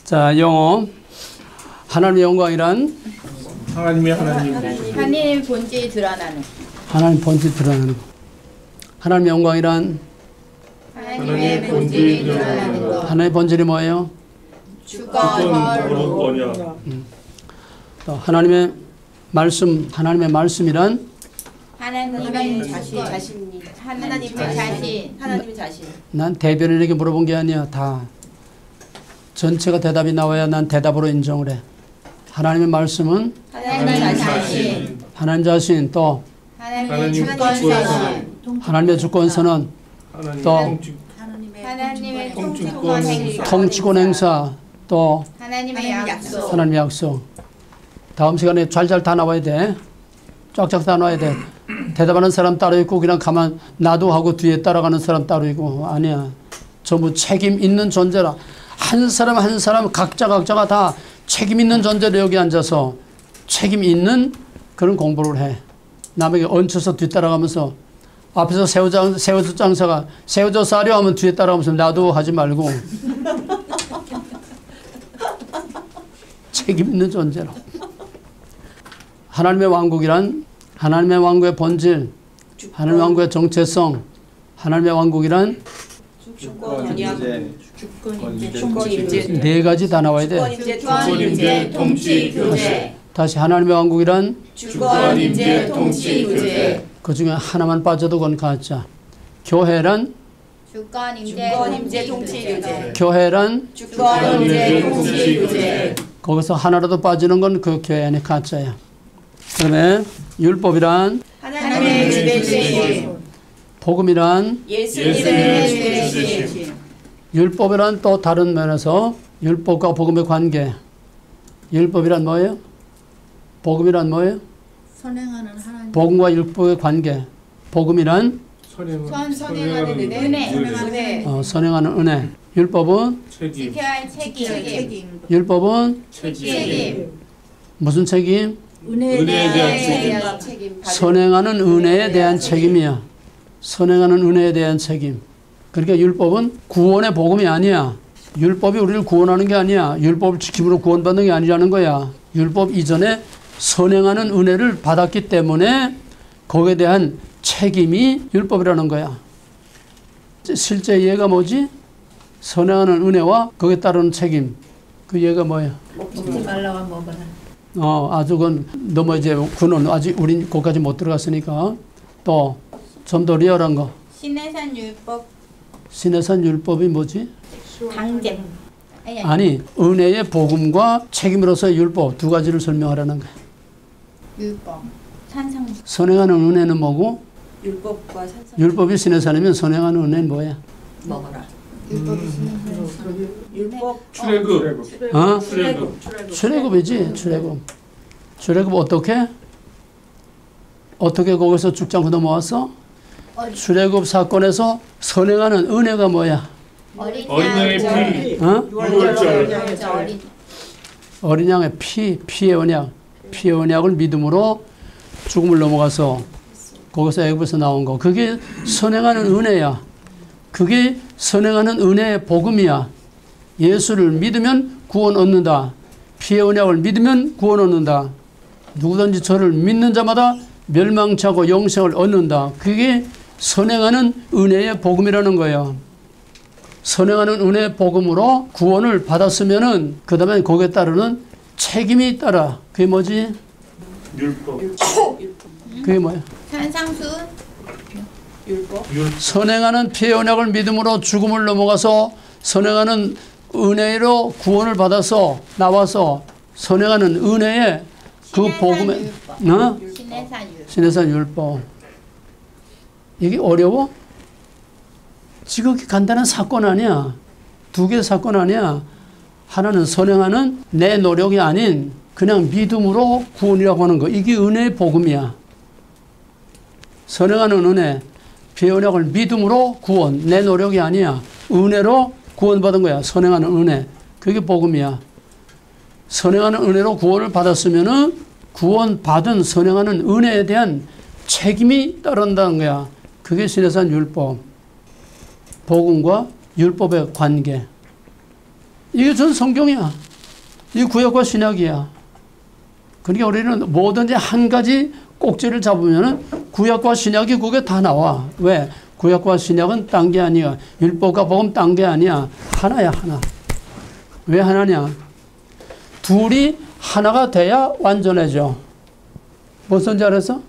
자, 영어. 하나님의 영광이란 하나님의 본질이 드러나는. 하나님 본질이 드러나는 것. 하나님의 영광이란 하나님의 본질이 드러나는 것. 하나님의 본질이 뭐예요? 주권이요. 또 하나님의 말씀이란 하나님의 자신. 하나님의 자신. 난 대변인에게 물어본 게 아니야. 다 전체가 대답이 나와야 난 대답으로 인정을 해. 하나님의 말씀은 하나님의 자신. 하나님 자신, 또 하나님의 주권선. 하나님의 주권선언, 또 하나님의 통치권 행사, 또 하나님의 약속. 하나님의 약속. 다음 시간에 잘 다 나와야 돼. 쫙쫙 다 나와야 돼. 대답하는 사람 따로 있고 그냥 가만 놔도 하고 뒤에 따라가는 사람 따로 있고. 아니야. 전부 책임 있는 존재라. 한 사람 한 사람 각자가 다 책임 있는 존재로 여기 앉아서 책임 있는 그런 공부를 해. 남에게 얹혀서 뒤따라가면서 앞에서 새우젓 장사가 새우젓 사려 하면 뒤에 따라가면서 나도 하지 말고 책임 있는 존재로. 하나님의 왕국이란 하나님의 왕국의 본질, 하나님의 왕국의 정체성, 하나님의 왕국이란 네 가지 다 나와야 돼. 주권, 임재, 통치, 교제. 다시 하나님의 왕국이란 주권, 임재, 통치, 교제. 그 중에 하나만 빠져도 그건 가짜. 교회란 주권, 임재, 통치, 교제. 교회란 주권, 임재, 통치, 교제. 거기서 하나라도 빠지는 건 그 교회 안에 가짜야. 그다음에 율법이란 하나님의 주되심. 복음이란 예수님의 주되심. 율법이란 또 다른 면에서 율법과 복음의 관계. 율법이란 뭐예요? 복음이란 뭐예요? 선행하는 하나님. 복음과 율법의 관계. 복음이란 선행하는 은혜. 선행하는 은혜. 율법은 지켜야 할 책임. 율법은 책임. 무슨 책임? 은혜에 대한 책임. 선행하는 은혜에 대한 책임이야. 선행하는 은혜에 대한 책임. 그러니까 율법은 구원의 복음이 아니야. 율법이 우리를 구원하는 게 아니야. 율법을 지킴으로 구원받는 게 아니라는 거야. 율법 이전에 선행하는 은혜를 받았기 때문에 거기에 대한 책임이 율법이라는 거야. 실제 이해가 뭐지? 선행하는 은혜와 거기에 따르는 책임. 그 이해가 뭐야? 먹지 말라고 먹어라. 아주 그건 너무 이제 군은 아직 우린 거기까지 못 들어갔으니까. 또 좀 더 리얼한 거. 신해산 율법. 신해산 율법이 뭐지? 강제. 아니, 은혜의 복음과 책임으로서의 율법 두 가지를 설명하라는 거야. 율법. 산상. 선행하는 은혜는 뭐고? 율법과 산상. 율법이 신해산이면 선행하는 은혜는 뭐야? 먹어라. 율법. 출애굽. 출애굽이지, 출애굽. 출애굽 어떻게 거기서 죽지 않고 넘어왔어? 출애굽 사건에서 선행하는 은혜가 뭐야? 어린 양의 피. 어린 양의 피의 언약. 피의 언약을 믿음으로 죽음을 넘어가서 거기서 애굽에서 나온 거. 그게 선행하는 은혜야. 그게 선행하는 은혜의 복음이야. 예수를 믿으면 구원 얻는다. 피의 언약을 믿으면 구원 얻는다. 누구든지 저를 믿는 자마다 멸망치 않고 영생을 얻는다. 그게 선행하는 은혜의 복음이라는 거예요. 선행하는 은혜의 복음으로 구원을 받았으면은 그 다음에 거기에 따르는 책임이 따라. 그게 뭐지? 율법. 그게 뭐야? 산상수. 율법. 선행하는 피의 언약을 믿음으로 죽음을 넘어가서 선행하는 은혜로 구원을 받아서 나와서 선행하는 은혜의 그 복음의 신해산 율법. 이게 어려워? 지극히 간단한 사건 아니야. 두 개의 사건 아니야. 하나는 선행하는 내 노력이 아닌 그냥 믿음으로 구원이라고 하는 거. 이게 은혜의 복음이야. 선행하는 은혜, 피의 언약을 믿음으로 구원. 내 노력이 아니야. 은혜로 구원받은 거야. 선행하는 은혜. 그게 복음이야. 선행하는 은혜로 구원을 받았으면은 구원받은 선행하는 은혜에 대한 책임이 따른다는 거야. 그게 신해산 율법. 복음과 율법의 관계. 이게 전 성경이야. 이 구약과 신약이야. 그러니까 우리는 뭐든지 한 가지 꼭지를 잡으면은 구약과 신약이 그게 다 나와. 왜? 구약과 신약은 딴 게 아니야. 율법과 복음 딴 게 아니야. 하나야, 하나. 왜 하나냐? 둘이 하나가 돼야 완전해져. 무슨 줄 알았어?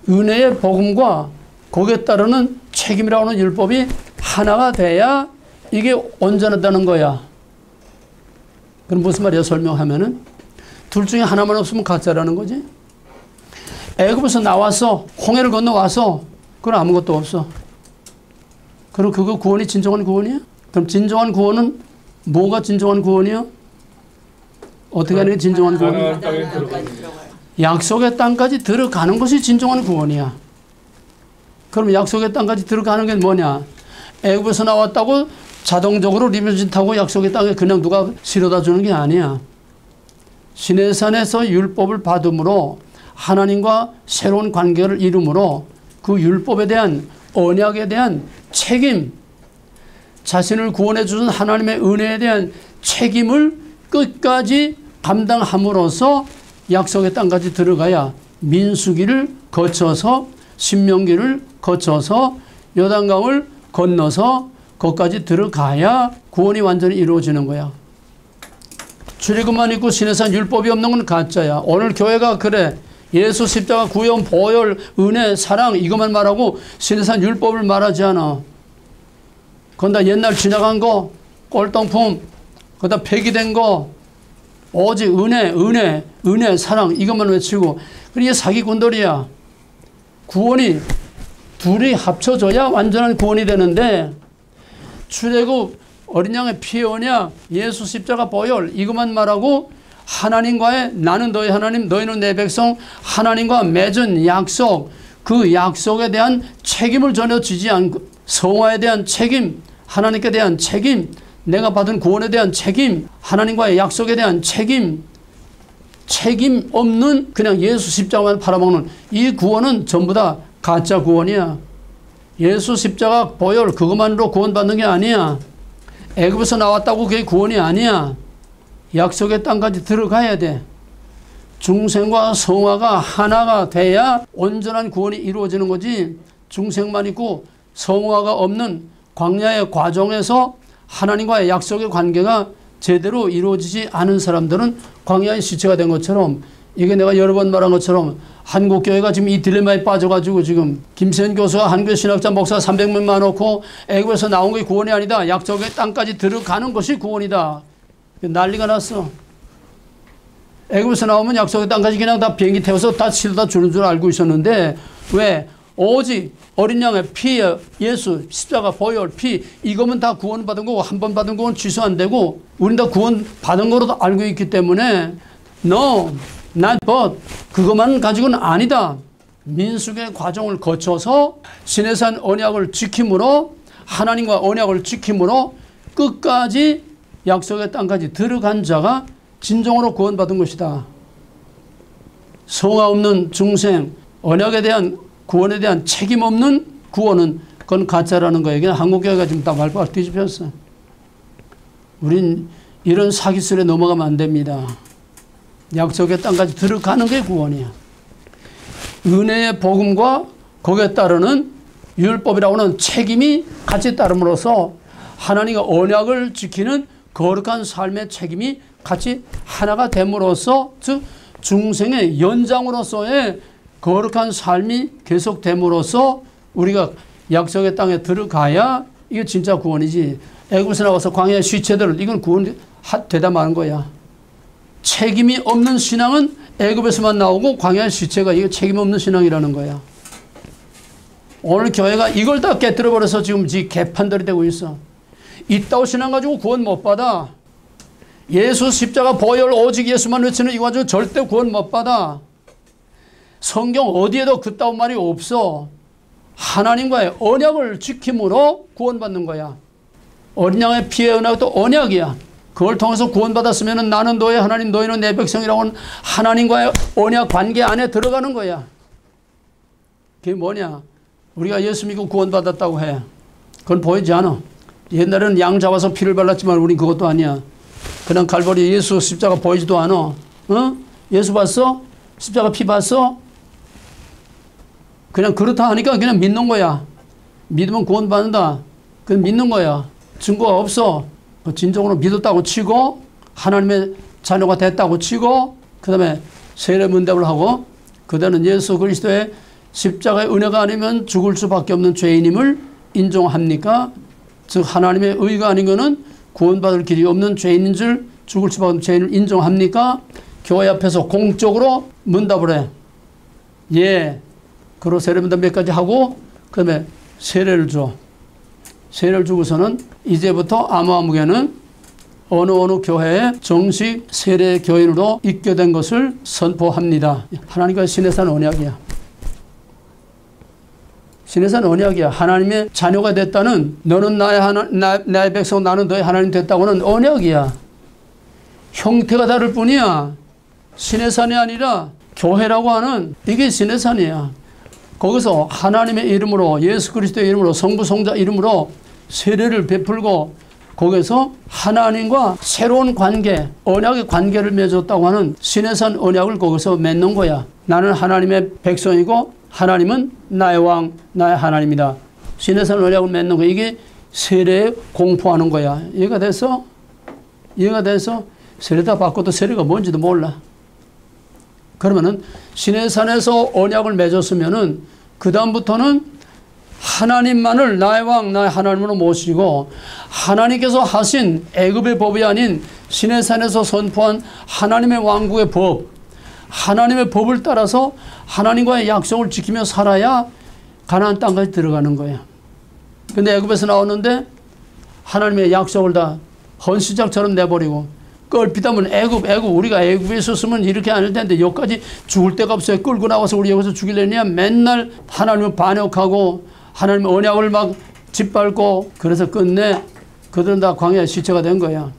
은혜의 복음과 거기에 따르는 책임이라고 하는 율법이 하나가 돼야 이게 온전하다는 거야. 그럼 무슨 말이야? 설명하면은 둘 중에 하나만 없으면 가짜라는 거지. 애굽에서 나와서 홍해를 건너와서 그건 아무것도 없어. 그럼 그거 구원이 진정한 구원이야? 그럼 진정한 구원은 뭐가 진정한 구원이야? 어떻게 하는 게 진정한 구원이야? 땅에 들어가요. 약속의 땅까지 들어가는 것이 진정한 구원이야. 그럼 약속의 땅까지 들어가는 게 뭐냐? 애굽에서 나왔다고 자동적으로 리무진 타고 약속의 땅에 그냥 누가 실어다 주는 게 아니야. 시내산에서 율법을 받음으로 하나님과 새로운 관계를 이룸으로 그 율법에 대한 언약에 대한 책임, 자신을 구원해 주신 하나님의 은혜에 대한 책임을 끝까지 감당함으로써 약속의 땅까지 들어가야 민수기를 거쳐서 신명기를 거쳐서 요단강을 건너서 거기까지 들어가야 구원이 완전히 이루어지는 거야. 출애굽만 있고 시내산 율법이 없는 건 가짜야. 오늘 교회가 그래. 예수 십자가 구원 보혈 은혜 사랑 이것만 말하고 시내산 율법을 말하지 않아. 그건 다 옛날 지나간 거 꼴통품 그다 폐기된 거 오직 은혜 사랑 이것만 외치고 이게 사기꾼들이야. 구원이 둘이 합쳐져야 완전한 구원이 되는데 출애굽 어린 양의 피 언약 예수 십자가 보혈 이것만 말하고 하나님과의 나는 너희 하나님 너희는 내 백성 하나님과 맺은 약속 그 약속에 대한 책임을 전혀 지지 않고 성화에 대한 책임 하나님께 대한 책임 내가 받은 구원에 대한 책임 하나님과의 약속에 대한 책임 없는 그냥 예수 십자가만 팔아먹는 이 구원은 전부 다 가짜 구원이야. 예수 십자가 보혈 그것만으로 구원받는 게 아니야. 애굽에서 나왔다고 그게 구원이 아니야. 약속의 땅까지 들어가야 돼. 중생과 성화가 하나가 돼야 온전한 구원이 이루어지는 거지. 중생만 있고 성화가 없는 광야의 과정에서 하나님과의 약속의 관계가 제대로 이루어지지 않은 사람들은 광야의 시체가 된 것처럼 이게 내가 여러 번 말한 것처럼 한국교회가 지금 이 딜레마에 빠져가지고 지금 김세현 교수가 한국의 신학자 목사 300명만 놓고 애굽에서 나온 게 구원이 아니다. 약속의 땅까지 들어가는 것이 구원이다. 난리가 났어. 애굽에서 나오면 약속의 땅까지 그냥 다 비행기 태워서 다 실어다 주는 줄 알고 있었는데 왜? 오직 어린 양의 피, 예수, 십자가, 보혈, 피 이거면 다 구원받은 거고 한 번 받은 구원 취소 안 되고 우린 다 구원받은 거로도 알고 있기 때문에 No, not but 그것만 가지고는 아니다. 민수의 과정을 거쳐서 시내산 언약을 지킴으로 하나님과 언약을 지킴으로 끝까지 약속의 땅까지 들어간 자가 진정으로 구원받은 것이다. 성화 없는 중생, 언약에 대한 구원에 대한 책임 없는 구원은 그건 가짜라는 거예요. 그냥 한국교회가 지금 다 발발 뒤집혔어. 우린 이런 사기술에 넘어가면 안 됩니다. 약속의 땅까지 들어가는 게 구원이야. 은혜의 복음과 거기에 따르는 율법이라고 하는 책임이 같이 따름으로써 하나님과 언약을 지키는 거룩한 삶의 책임이 같이 하나가 됨으로써 즉 중생의 연장으로서의 거룩한 삶이 계속됨으로써 우리가 약속의 땅에 들어가야 이게 진짜 구원이지. 애굽에서 나와서 광야의 시체들 이건 구원 되다 마는 거야. 책임이 없는 신앙은 애굽에서만 나오고 광야의 시체가 이게 책임 없는 신앙이라는 거야. 오늘 교회가 이걸 다 깨뜨려 버려서 지금 개판들이 되고 있어. 이따오 신앙 가지고 구원 못 받아. 예수 십자가 보혈 오직 예수만 외치는 이거 가지고 절대 구원 못 받아. 성경 어디에도 그따운 말이 없어. 하나님과의 언약을 지킴으로 구원받는 거야. 어린 양의 피의 언약도 언약이야. 그걸 통해서 구원받았으면 나는 너의 하나님 너희는 내 백성이라고 하는 하나님과의 언약 관계 안에 들어가는 거야. 그게 뭐냐? 우리가 예수 믿고 구원받았다고 해. 그건 보이지 않아. 옛날에는 양 잡아서 피를 발랐지만 우린 그것도 아니야. 그냥 갈보리 예수 십자가 보이지도 않아. 어? 예수 봤어? 십자가 피 봤어? 그냥 그렇다 하니까 그냥 믿는 거야. 믿으면 구원받는다. 그냥 믿는 거야. 증거가 없어. 진정으로 믿었다고 치고 하나님의 자녀가 됐다고 치고 그 다음에 세례 문답을 하고 그대는 예수 그리스도의 십자가의 은혜가 아니면 죽을 수밖에 없는 죄인임을 인정합니까? 즉 하나님의 의가 아닌 것은 구원받을 길이 없는 죄인인 줄 죽을 수밖에 없는 죄인을 인정합니까? 교회 앞에서 공적으로 문답을 해. 예. 그리고 세례 문답 몇 가지 하고 그 다음에 세례를 줘. 세례를 주고서는 이제부터 아무개는 어느 교회에 정식 세례 교인으로 입교된 것을 선포합니다. 하나님과 신의 산 언약이야. 신의 산 언약이야. 하나님의 자녀가 됐다는 너는 나의 백성 나는 너의 하나님 됐다고는 언약이야. 형태가 다를 뿐이야. 신의 산이 아니라 교회라고 하는 이게 신의 산이야. 거기서 하나님의 이름으로 예수 그리스도의 이름으로 성부 성자 이름으로 세례를 베풀고 거기서 하나님과 새로운 관계, 언약의 관계를 맺었다고 하는 신의 산 언약을 거기서 맺는 거야. 나는 하나님의 백성이고 하나님은 나의 왕, 나의 하나님이다. 신의 산 언약을 맺는 거 이게 세례에 공포하는 거야. 이해가 됐어? 이해가 돼서 세례 다 받고도 세례가 뭔지도 몰라. 그러면은 신의 산에서 언약을 맺었으면은 그 다음부터는 하나님만을 나의 왕, 나의 하나님으로 모시고 하나님께서 하신 애굽의 법이 아닌 신의 산에서 선포한 하나님의 왕국의 법, 하나님의 법을 따라서 하나님과의 약속을 지키며 살아야 가나안 땅까지 들어가는 거야. 근데 애굽에서 나왔는데 하나님의 약속을 다 헌시작처럼 내버리고 껄핏하면 애굽 우리가 애굽에 있었으면 이렇게 안 할 텐데 여기까지 죽을 데가 없어요. 끌고 나와서 우리 여기서 죽이려냐. 맨날 하나님을 반역하고 하나님의 언약을 막 짓밟고 그래서 끝내 그들은 다 광야의 시체가 된 거야.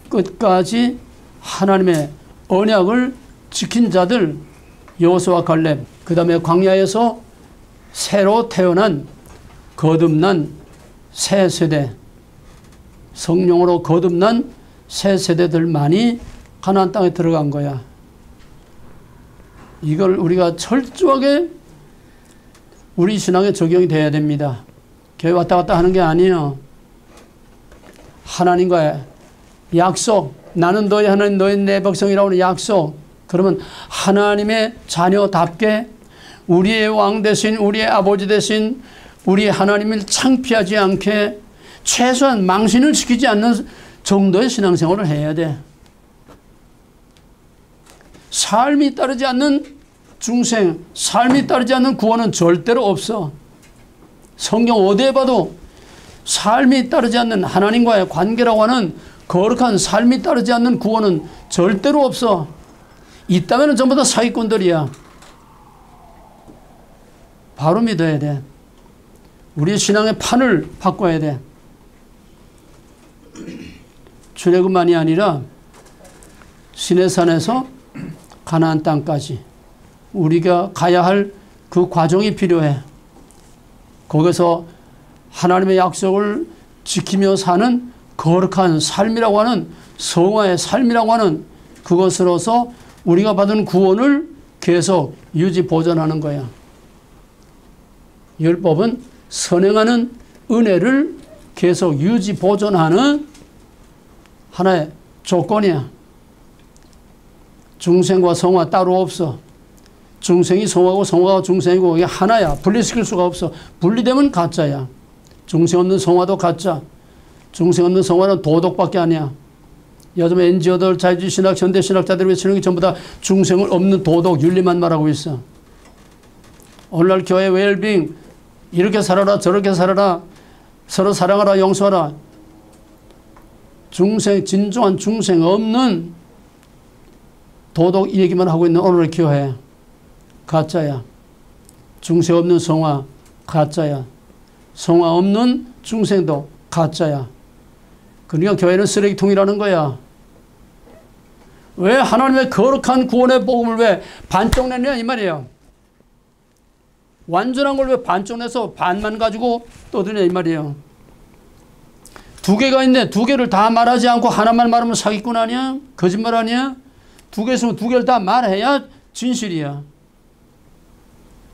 끝까지 하나님의 언약을 지킨 자들 여호수아 갈렙 그 다음에 광야에서 새로 태어난 거듭난 새 세대 성령으로 거듭난 새 세대들만이 가나안 땅에 들어간 거야. 이걸 우리가 철저하게 우리 신앙에 적용이 돼야 됩니다. 교회 왔다 갔다 하는 게 아니에요. 하나님과의 약속, 나는 너희 하나님 너희 내 백성이라고 하는 약속. 그러면 하나님의 자녀답게 우리의 왕 대신 우리의 아버지 대신 우리 하나님을 창피하지 않게 최소한 망신을 시키지 않는 정도의 신앙생활을 해야 돼. 삶이 따르지 않는 중생, 삶이 따르지 않는 구원은 절대로 없어. 성경 어디에 봐도 삶이 따르지 않는 하나님과의 관계라고 하는 거룩한 삶이 따르지 않는 구원은 절대로 없어. 있다면 전부 다 사기꾼들이야. 바로 믿어야 돼. 우리의 신앙의 판을 바꿔야 돼. 출애굽만이 아니라 시내산에서 가나안 땅까지 우리가 가야 할 그 과정이 필요해. 거기서 하나님의 약속을 지키며 사는 거룩한 삶이라고 하는 성화의 삶이라고 하는 그것으로서 우리가 받은 구원을 계속 유지 보존하는 거야. 율법은 선행하는 은혜를 계속 유지 보존하는 하나의 조건이야. 중생과 성화 따로 없어. 중생이 성화고 성화가 중생이고 이게 하나야. 분리시킬 수가 없어. 분리되면 가짜야. 중생 없는 성화도 가짜. 중생 없는 성화는 도덕밖에 아니야. 요즘 NGO들 자유주의 신학 현대신학자들이 외치는 게 전부 다 중생을 없는 도덕 윤리만 말하고 있어. 오늘날 교회 웰빙 이렇게 살아라 저렇게 살아라 서로 사랑하라 용서하라. 중생 진정한 중생 없는 도덕 얘기만 하고 있는 오늘의 교회 가짜야. 중생 없는 성화 가짜야. 성화 없는 중생도 가짜야. 그러니까 교회는 쓰레기통이라는 거야. 왜 하나님의 거룩한 구원의 복음을 왜 반쪽 내냐 이 말이에요. 완전한 걸 왜 반쪽 내서 반만 가지고 떠드냐 이 말이에요. 두 개가 있네. 두 개를 다 말하지 않고 하나만 말하면 사기꾼 아니야? 거짓말 아니야? 두 개 있으면 두 개를 다 말해야 진실이야.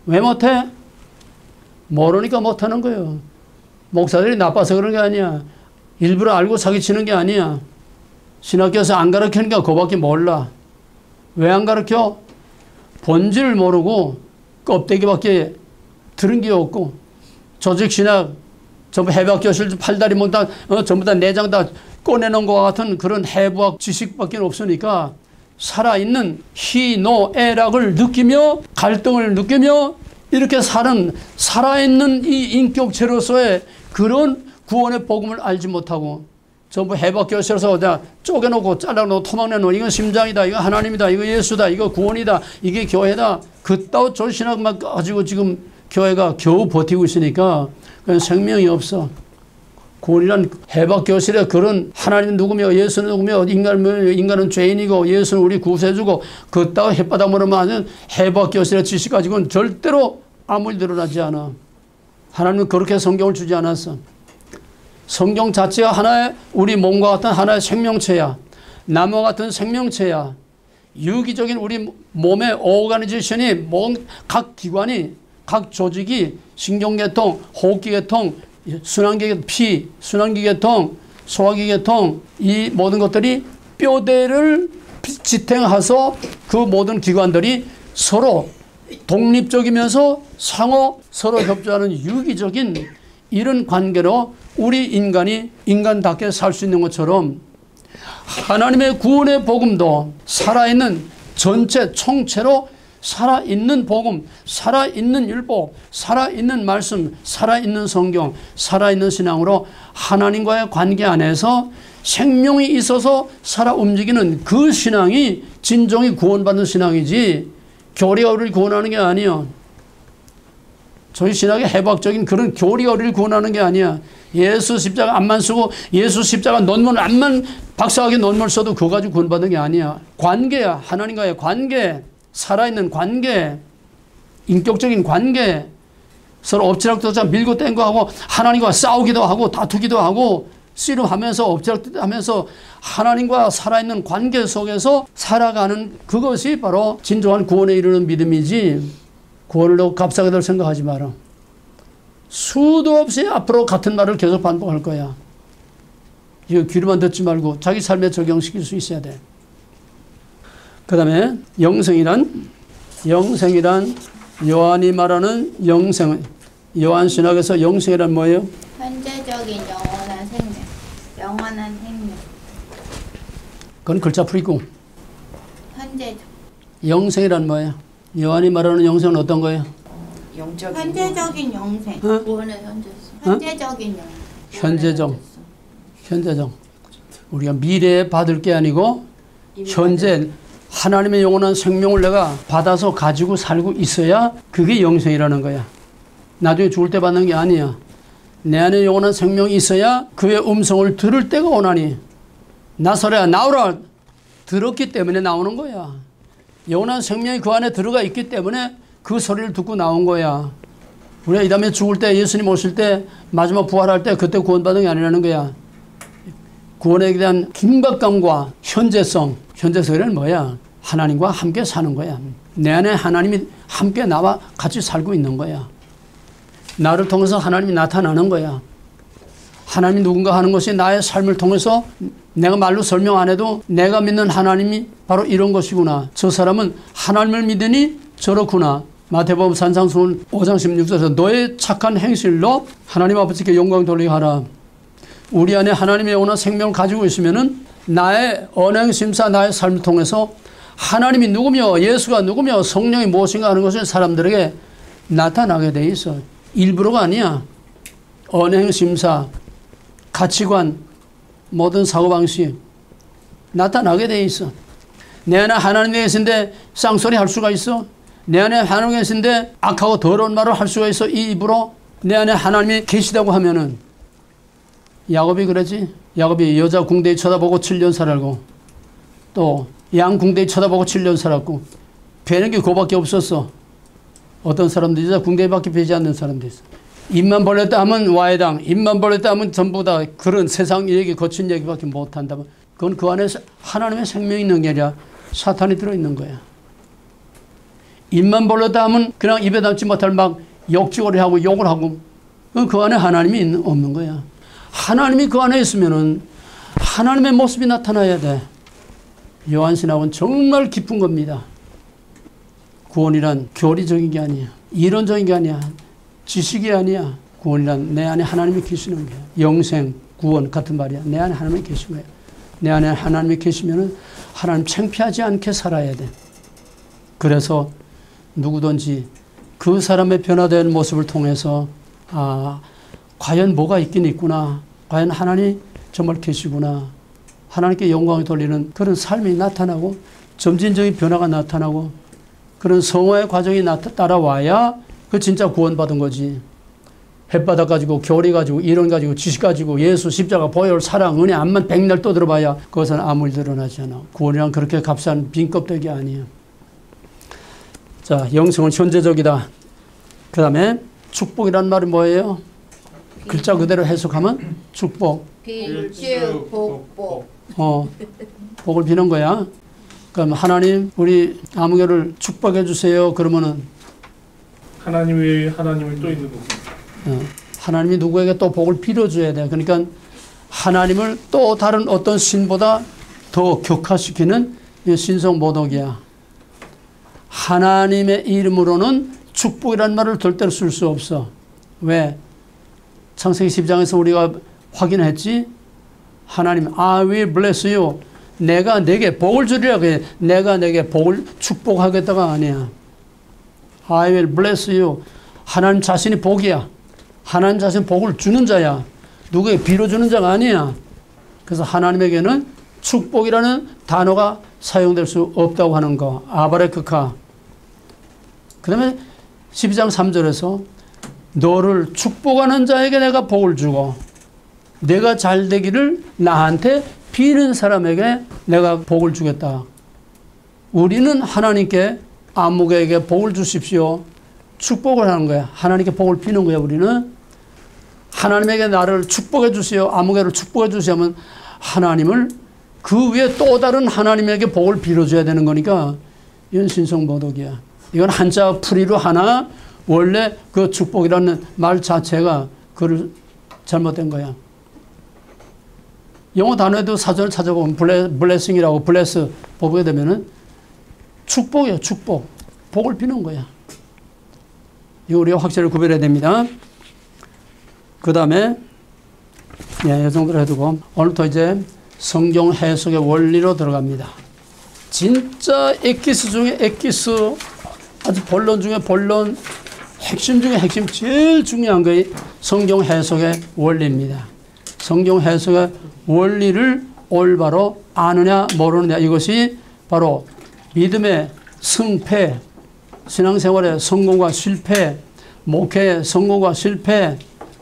왜 못해? 모르니까 못하는 거예요. 목사들이 나빠서 그런 게 아니야. 일부러 알고 사기치는 게 아니야. 신학교에서 안 가르치는 게 그거밖에 몰라. 왜 안 가르쳐? 본질을 모르고 껍데기밖에 들은 게 없고, 조직신학 전부 해부학교실 팔다리 못다 전부 다 내장 다 꺼내놓은 것과 같은 그런 해부학 지식밖에 없으니까 살아있는 희노애락을 느끼며 갈등을 느끼며 이렇게 사는 살아있는 이 인격체로서의 그런 구원의 복음을 알지 못하고 전부 해부학교실에서 쪼개놓고 잘라놓고 토막내놓고 이건 심장이다, 이거 하나님이다, 이거 예수다, 이거 구원이다, 이게 교회다, 그따위 조신학만 가지고 지금 교회가 겨우 버티고 있으니까 그냥 생명이 없어. 구원이란 해박교실에 그런 하나님 누구며 예수는 누구며 인간은 죄인이고 예수는 우리 구세주고 그따위 햇바닥 물으면 해박교실의 지식 가지고는 절대로 아무 일 드러나지 않아. 하나님은 그렇게 성경을 주지 않았어. 성경 자체가 하나의 우리 몸과 같은 하나의 생명체야. 나무와 같은 생명체야. 유기적인 우리 몸의 오가니제이션이 각 기관이 각 조직이 신경계통, 호흡기계통, 순환기계통, 피, 순환기계통, 소화기계통 이 모든 것들이 뼈대를 지탱해서 그 모든 기관들이 서로 독립적이면서 상호 서로 협조하는 유기적인 이런 관계로 우리 인간이 인간답게 살 수 있는 것처럼 하나님의 구원의 복음도 살아있는 전체 총체로 살아있는 복음, 살아있는 율법, 살아있는 말씀, 살아있는 성경, 살아있는 신앙으로 하나님과의 관계 안에서 생명이 있어서 살아 움직이는 그 신앙이 진정이 구원받는 신앙이지 교리가 우리를 구원하는 게 아니야. 저희 신학의 해박적인 그런 교리가 우리를 구원하는 게 아니야. 예수 십자가 앞만 쓰고 예수 십자가 논문 앞만 박사학위 논문을 써도 그거 가지고 구원받는 게 아니야. 관계야. 하나님과의 관계. 살아있는 관계, 인격적인 관계, 서로 엎치락뒤치락 밀고 땡고 하고 하나님과 싸우기도 하고 다투기도 하고 씨름하면서 엎치락뒤치락하면서 하나님과 살아있는 관계 속에서 살아가는 그것이 바로 진정한 구원에 이르는 믿음이지 구원을 너무 값싸게 생각하지 마라. 수도 없이 앞으로 같은 말을 계속 반복할 거야. 이거 귀로만 듣지 말고 자기 삶에 적용시킬 수 있어야 돼. 그 다음에 영생이란 요한이 말하는 영생, 요한 신학에서 영생이란 뭐예요? 현재적인 영원한 생명. 영원한 생명. 그건 글자풀이고. 현재적. 영생이란 뭐예요? 요한이 말하는 영생은 어떤 거예요? 영적인 현재적인 영생. 구원의 현재성. 현재적인 영생. 현재적. 우리가 미래에 받을 게 아니고 현재 하나님의 영원한 생명을 내가 받아서 가지고 살고 있어야 그게 영생이라는 거야. 나중에 죽을 때 받는 게 아니야. 내 안에 영원한 생명이 있어야 그의 음성을 들을 때가 오나니 나서라 나오라 들었기 때문에 나오는 거야. 영원한 생명이 그 안에 들어가 있기 때문에 그 소리를 듣고 나온 거야. 우리가 이 다음에 죽을 때 예수님 오실 때 마지막 부활할 때 그때 구원받는 게 아니라는 거야. 구원에 대한 긴박감과 현재성이란 뭐야? 하나님과 함께 사는 거야. 내 안에 하나님이 함께 나와 같이 살고 있는 거야. 나를 통해서 하나님이 나타나는 거야. 하나님이 누군가 하는 것이 나의 삶을 통해서 내가 말로 설명 안 해도 내가 믿는 하나님이 바로 이런 것이구나. 저 사람은 하나님을 믿으니 저렇구나. 마태복음 산상수훈 5장 16절에서 너의 착한 행실로 하나님 아버지께 영광 돌리게 하라. 우리 안에 하나님의 영원한 생명을 가지고 있으면은 나의 언행심사 나의 삶을 통해서 하나님이 누구며 예수가 누구며 성령이 무엇인가 하는 것을 사람들에게 나타나게 돼 있어. 일부러가 아니야. 언행심사, 가치관, 모든 사고방식 나타나게 돼 있어. 내 안에 하나님이 계신데 쌍소리 할 수가 있어? 내 안에 하나님이 계신데 악하고 더러운 말을 할 수가 있어? 이 입으로? 내 안에 하나님이 계시다고 하면은 야곱이 그러지. 야곱이 여자 궁대에 쳐다보고 7년 살았고 또 양 궁대에 쳐다보고 7년 살았고 배는 게 그거밖에 없었어. 어떤 사람들이 여자 궁대에밖에 배지 않는 사람도 있어. 입만 벌렸다 하면 와해당, 입만 벌렸다 하면 전부 다 그런 세상 얘기, 거친 얘기밖에 못한다면 그건 그 안에 하나님의 생명이 있는 게 아니라 사탄이 들어있는 거야. 입만 벌렸다 하면 그냥 입에 담지 못할 막 역지거리 하고 욕을 하고 그 안에 하나님이 없는 거야. 하나님이 그 안에 있으면은 하나님의 모습이 나타나야 돼. 요한신학은 정말 깊은 겁니다. 구원이란 교리적인 게 아니야. 이론적인 게 아니야. 지식이 아니야. 구원이란 내 안에 하나님이 계시는 거야. 영생, 구원 같은 말이야. 내 안에 하나님이 계신 거야. 내 안에 하나님이 계시면은 하나님 창피하지 않게 살아야 돼. 그래서 누구든지 그 사람의 변화된 모습을 통해서 과연 뭐가 있긴 있구나. 과연 하나님 정말 계시구나. 하나님께 영광을 돌리는 그런 삶이 나타나고 점진적인 변화가 나타나고 그런 성화의 과정이 따라와야 그 진짜 구원받은 거지. 햇바닥 가지고 교리 가지고 이론 가지고 지식 가지고 예수 십자가 보혈 사랑 은혜 암만 백날 떠들어봐야 그것은 아무 일 드러나지 않아. 구원이란 그렇게 값싼 빈 껍데기 아니에요. 자, 영성은 현재적이다. 그 다음에 축복이란 말이 뭐예요? 글자 그대로 해석하면 축복. 빌쭉 복복. 복을 비는 거야. 그럼 하나님 우리 아무개를 축복해 주세요. 그러면은 하나님 외에 하나님을 또 있는 거고. 하나님이 누구에게 또 복을 빌어줘야 돼. 그러니까 하나님을 또 다른 어떤 신보다 더 격화시키는 신성모독이야. 하나님의 이름으로는 축복이라는 말을 절대로 쓸 수 없어. 왜? 창세기 10장에서 우리가 확인했지? 하나님 I will bless you. 내가 내게 복을 주리라. 내가 내게 복을 축복하겠다가 아니야. I will bless you. 하나님 자신이 복이야. 하나님 자신 복을 주는 자야. 누구에게 빌어주는 자가 아니야. 그래서 하나님에게는 축복이라는 단어가 사용될 수 없다고 하는 거. 아바레크카. 그 다음에 12장 3절에서 너를 축복하는 자에게 내가 복을 주고 내가 잘 되기를 나한테 비는 사람에게 내가 복을 주겠다. 우리는 하나님께 아무개에게 복을 주십시오. 축복을 하는 거야. 하나님께 복을 비는 거야. 우리는 하나님에게 나를 축복해 주시오. 아무개를 축복해 주시면 하나님을 그 위에 또 다른 하나님에게 복을 빌어줘야 되는 거니까 이건 신성모독이야. 이건 한자 풀이로 하나 원래 그 축복이라는 말 자체가 그를 잘못된 거야. 영어 단어에도 사전을 찾아보면 블레싱이라고 블레스 보게 되면은 축복이에요. 축복. 복을 비는 거야. 이거 우리가 확실히 구별해야 됩니다. 그 다음에 이 정도로 해두고 오늘부터 이제 성경 해석의 원리로 들어갑니다. 진짜 엑기스 중에 엑기스, 아주 본론 중에 본론, 핵심 중에 핵심, 제일 중요한 것이 성경 해석의 원리입니다. 성경 해석의 원리를 올바로 아느냐 모르느냐, 이것이 바로 믿음의 승패, 신앙생활의 성공과 실패, 목회의 성공과 실패,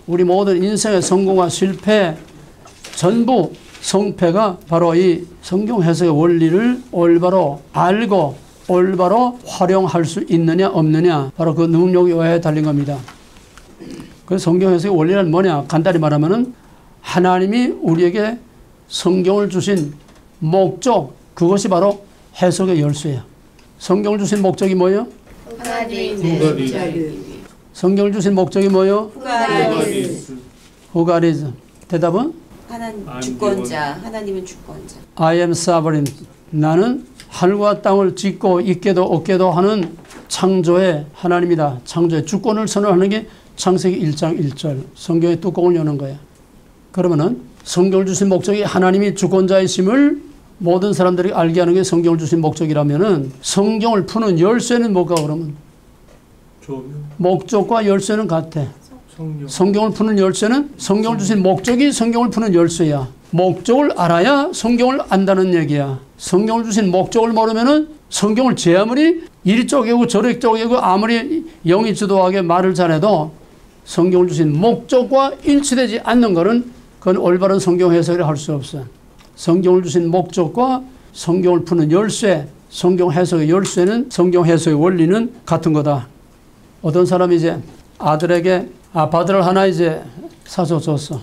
우리 모든 인생의 성공과 실패, 전부 성패가 바로 이 성경 해석의 원리를 올바로 알고 올바로 활용할 수 있느냐 없느냐, 바로 그 능력에 달린 겁니다. 그 성경 해석의 원리는 뭐냐? 간단히 말하면은 하나님이 우리에게 성경을 주신 목적, 그것이 바로 해석의 열쇠야. 성경을 주신 목적이 뭐예요? 성경을 주신 목적이 뭐예요? 후가리즈. 대답은? 하나님 주권자, 하나님은 주권자. I am sovereign. 나는 하늘과 땅을 짓고 있게도 없게도 하는 창조의 하나님이다. 창조의 주권을 선언하는 게 창세기 1장 1절. 성경의 뚜껑을 여는 거야. 그러면은 성경을 주신 목적이 하나님이 주권자이심을 모든 사람들이 알게 하는 게 성경을 주신 목적이라면은 성경을 푸는 열쇠는 뭘까 그러면? 목적과 열쇠는 같아. 성경을 푸는 열쇠는 성경을 주신 목적이 성경을 푸는 열쇠야. 목적을 알아야 성경을 안다는 얘기야. 성경을 주신 목적을 모르면은 성경을 제 아무리 이리 쪼개고 저리 쪼개고 아무리 영이 주도하게 말을 잘해도 성경을 주신 목적과 일치되지 않는 것은 그건 올바른 성경 해석을 할 수 없어. 성경을 주신 목적과 성경을 푸는 열쇠, 성경 해석의 열쇠는, 성경 해석의 원리는 같은 거다. 어떤 사람이 이제 아들에게 아파트를 하나 이제 사서 줬어.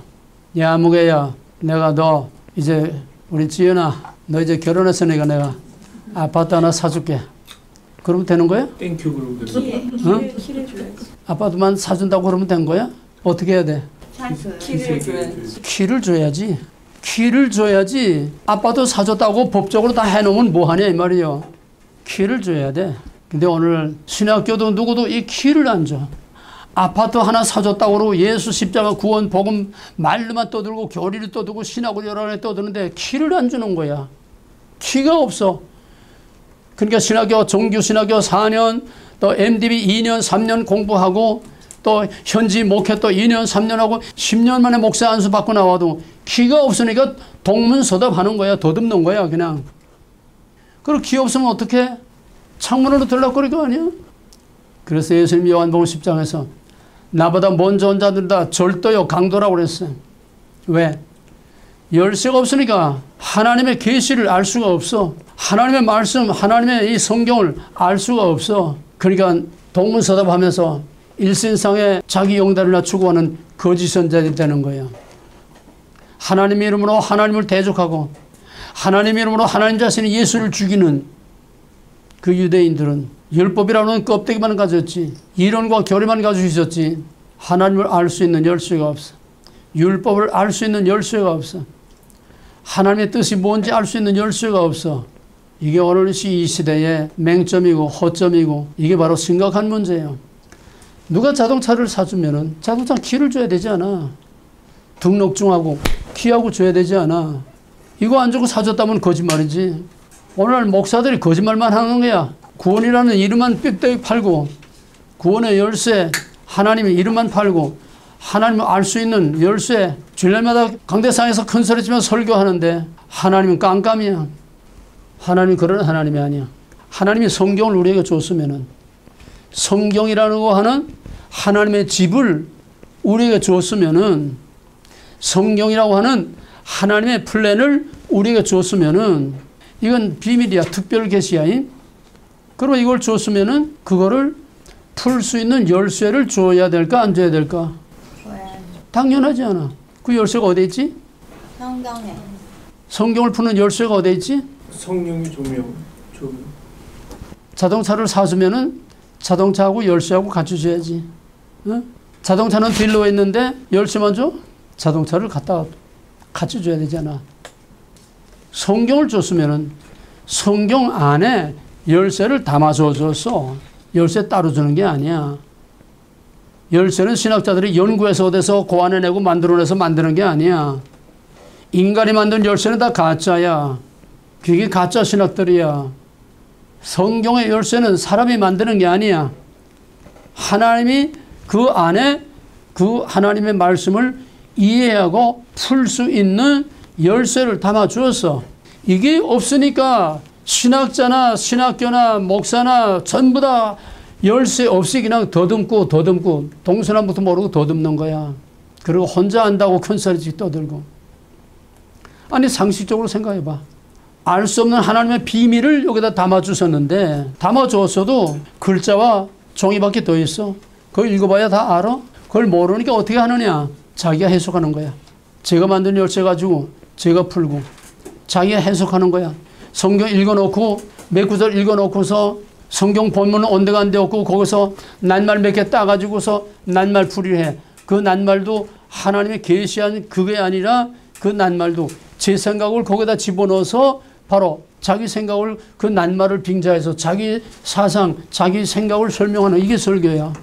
야, 무게야, 내가 너 이제 우리 지연아, 너 이제 결혼했으니까 내가 아파트 하나 사줄게. 그러면 되는 거야? 땡큐 그러고 응? 아파트만 사준다고 그러면 된 거야? 어떻게 해야 돼? 키를 줘야지. 키를 줘야지. 키를 줘야지. 아파트 사줬다고 법적으로 다 해놓으면 뭐하냐 이 말이요. 키를 줘야 돼. 근데 오늘 신학교도 누구도 이 키를 안 줘. 아파트 하나 사줬다고 그러고 예수 십자가 구원 복음 말로만 떠들고 교리를 떠들고 신학을 여러 개 떠드는데 키를 안 주는 거야. 키가 없어. 그러니까 신학교 정규 신학교 4년 또 MDB 2년 3년 공부하고 또 현지 목회 또 2년 3년 하고 10년 만에 목사 안수 받고 나와도 키가 없으니까 동문서답하는 거야. 더듬는 거야 그냥. 그리고 키 없으면 어떡해? 창문으로 들락거릴 거 아니야? 그래서 예수님 요한복음 10장에서 나보다 먼저 온 자들 다 절도요 강도라고 그랬어요. 왜? 열쇠가 없으니까 하나님의 계시를 알 수가 없어. 하나님의 말씀, 하나님의 이 성경을 알 수가 없어. 그러니까 동문서답하면서 일신상에 자기 영달이나 추구하는 거짓 선자들이 되는 거예요. 하나님의 이름으로 하나님을 대적하고 하나님의 이름으로 하나님 자신이 예수를 죽이는 그 유대인들은 율법이라는 껍데기만 가졌지 이론과 교리만 가지고 있었지 하나님을 알 수 있는 열쇠가 없어. 율법을 알 수 있는 열쇠가 없어. 하나님의 뜻이 뭔지 알 수 있는 열쇠가 없어. 이게 오늘 이 시대의 맹점이고 허점이고 이게 바로 심각한 문제예요. 누가 자동차를 사주면은 자동차 키를 줘야 되지 않아. 등록증하고 키하고 줘야 되지 않아. 이거 안 주고 사줬다면 거짓말이지. 오늘날 목사들이 거짓말만 하는 거야. 구원이라는 이름만 빽빽 팔고 구원의 열쇠 하나님의 이름만 팔고 하나님을 알 수 있는 열쇠 주일날마다 강대상에서 큰 소리 치며 설교하는데 하나님은 깜깜이야. 하나님이 그런 하나님이 아니야. 하나님이 성경을 우리에게 줬으면은 성경이라는 거 하는 하나님의 집을 우리에게 줬으면은 성경이라고 하는 하나님의 플랜을 우리에게 줬으면은 이건 비밀이야. 특별 계시야. 그리고 이걸 줬으면은 그거를 풀 수 있는 열쇠를 줘야 될까 안 줘야 될까? 당연하지 않아. 그 열쇠가 어디 있지? 성경에. 성경을 푸는 열쇠가 어디 있지? 성령의 조명. 자동차를 사주면은 자동차하고 열쇠하고 같이 줘야지. 응? 자동차는 딜러에 있는데 열쇠만 줘? 자동차를 갖다 같이 줘야 되잖아. 성경을 줬으면은 성경 안에 열쇠를 담아줘서 열쇠 따로 주는 게 아니야. 열쇠는 신학자들이 연구해서 어디서 고안해내고 만들어내서 만드는 게 아니야. 인간이 만든 열쇠는 다 가짜야. 그게 가짜 신학들이야. 성경의 열쇠는 사람이 만드는 게 아니야. 하나님이 그 안에 그 하나님의 말씀을 이해하고 풀 수 있는 열쇠를 담아 주었어. 이게 없으니까 신학자나 신학교나 목사나 전부 다 열쇠 없이 그냥 더듬고 동서남북도 모르고 더듬는 거야. 그리고 혼자 안다고 큰소리씩 떠들고. 아니 상식적으로 생각해봐. 알 수 없는 하나님의 비밀을 여기다 담아주셨는데 담아주었어도 글자와 종이밖에 더 있어. 그걸 읽어봐야 다 알아? 그걸 모르니까 어떻게 하느냐. 자기가 해석하는 거야. 제가 만든 열쇠 가지고 제가 풀고 자기가 해석하는 거야. 성경 읽어놓고 몇 구절 읽어놓고서 성경 본문은 온데가 안 되었고 거기서 낱말 몇 개 따가지고서 낱말 풀이를 해. 그 낱말도 하나님의 계시한 그게 아니라 그 낱말도 제 생각을 거기다 집어넣어서 바로 자기 생각을 그 낱말을 빙자해서 자기 사상, 자기 생각을 설명하는 이게 설교야.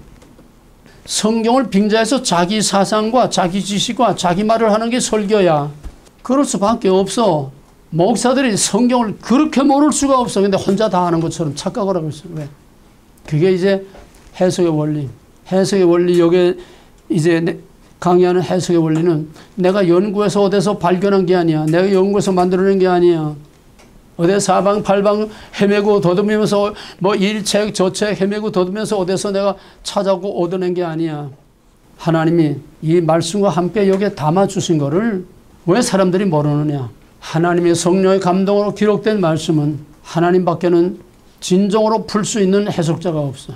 성경을 빙자해서 자기 사상과 자기 지식과 자기 말을 하는 게 설교야. 그럴 수밖에 없어. 목사들이 성경을 그렇게 모를 수가 없어. 근데 혼자 다 하는 것처럼 착각을 하고 있어. 왜? 그게 이제 해석의 원리. 해석의 원리, 여기에 이제 강의하는 해석의 원리는 내가 연구해서 어디서 발견한 게 아니야. 내가 연구해서 만들어낸 게 아니야. 어디 사방팔방 헤매고 더듬으면서 뭐 일책 저책 헤매고 더듬으면서 어디서 내가 찾아고 얻어낸 게 아니야. 하나님이 이 말씀과 함께 여기에 담아주신 거를 왜 사람들이 모르느냐. 하나님의 성령의 감동으로 기록된 말씀은 하나님밖에는 진정으로 풀 수 있는 해석자가 없어.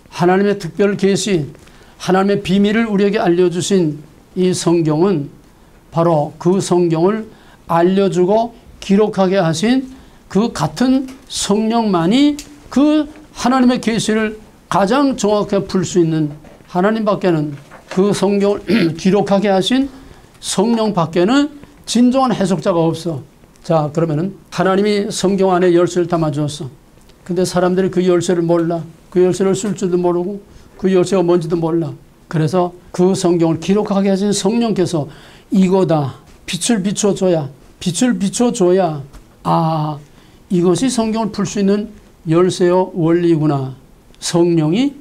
하나님의 특별 계시, 하나님의 비밀을 우리에게 알려주신 이 성경은 바로 그 성경을 알려주고 기록하게 하신 그 같은 성령만이 그 하나님의 계시를 가장 정확하게 풀 수 있는 하나님밖에는 그 성경을 기록하게 하신 성령밖에는 진정한 해석자가 없어. 자, 그러면은 하나님이 성경 안에 열쇠를 담아주었어. 근데 사람들이 그 열쇠를 몰라. 그 열쇠를 쓸 줄도 모르고 그 열쇠가 뭔지도 몰라. 그래서 그 성경을 기록하게 하신 성령께서 이거다. 빛을 비춰줘야 아, 이것이 성경을 풀 수 있는 열쇠요 원리구나. 성령이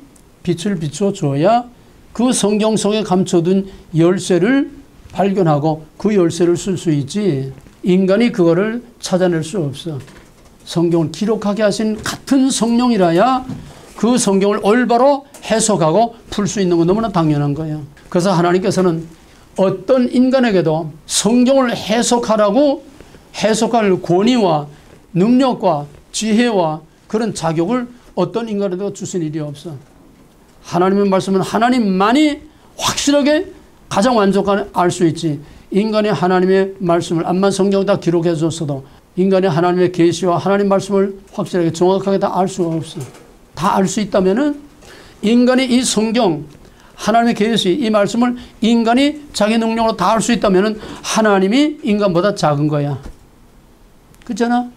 빛을 비춰줘야 그 성경 속에 감춰둔 열쇠를 발견하고 그 열쇠를 쓸 수 있지. 인간이 그거를 찾아낼 수 없어. 성경을 기록하게 하신 같은 성령이라야 그 성경을 올바로 해석하고 풀 수 있는 건 너무나 당연한 거예요. 그래서 하나님께서는 어떤 인간에게도 성경을 해석하라고 해석할 권위와 능력과 지혜와 그런 자격을 어떤 인간에도 주신 일이 없어. 하나님의 말씀은 하나님만이 확실하게 가장 완전하게 알 수 있지. 인간이 하나님의 말씀을 암만 성경에다 기록해 줬어도 인간이 하나님의 계시와 하나님 말씀을 확실하게 정확하게 다 알 수가 없어. 다 알 수 있다면은 인간이 이 성경 하나님의 계시 이 말씀을 인간이 자기 능력으로 다 알 수 있다면은 하나님이 인간보다 작은 거야. 그렇잖아?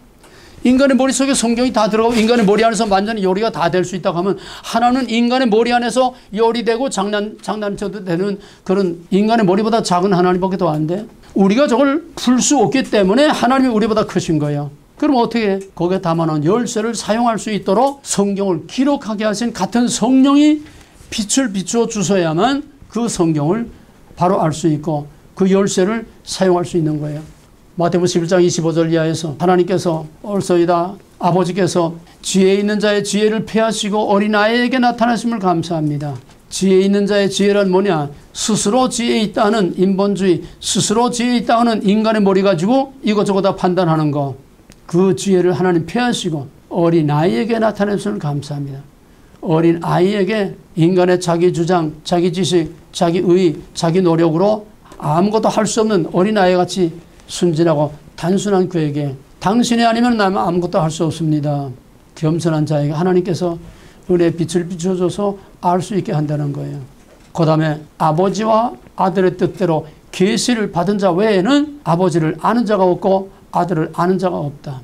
인간의 머릿속에 성경이 다 들어가고 인간의 머리 안에서 완전히 요리가 다 될 수 있다고 하면 하나는 인간의 머리 안에서 요리되고 장난쳐도 되는 그런 인간의 머리보다 작은 하나님밖에 더 안 돼. 우리가 저걸 풀 수 없기 때문에 하나님이 우리보다 크신 거예요. 그럼 어떻게 해? 거기에 담아놓은 열쇠를 사용할 수 있도록 성경을 기록하게 하신 같은 성령이 빛을 비추어 주셔야만 그 성경을 바로 알 수 있고 그 열쇠를 사용할 수 있는 거예요. 마태복음 11장 25절 이하에서 하나님께서 올소이다 아버지께서 지혜 있는 자의 지혜를 폐하시고 어린아이에게 나타나심을 감사합니다. 지혜 있는 자의 지혜란 뭐냐? 스스로 지혜 있다는 인본주의, 스스로 지혜 있다는 인간의 머리 가지고 이것저것 다 판단하는 거. 그 지혜를 하나님 폐하시고 어린아이에게 나타나심을 감사합니다. 어린아이에게 인간의 자기 주장, 자기 지식, 자기 의, 자기 노력으로 아무것도 할 수 없는 어린아이같이 순진하고 단순한 그에게 당신이 아니면 나는 아무것도 할 수 없습니다. 겸손한 자에게 하나님께서 은혜의 빛을 비춰줘서 알 수 있게 한다는 거예요. 그 다음에 아버지와 아들의 뜻대로 계시를 받은 자 외에는 아버지를 아는 자가 없고 아들을 아는 자가 없다.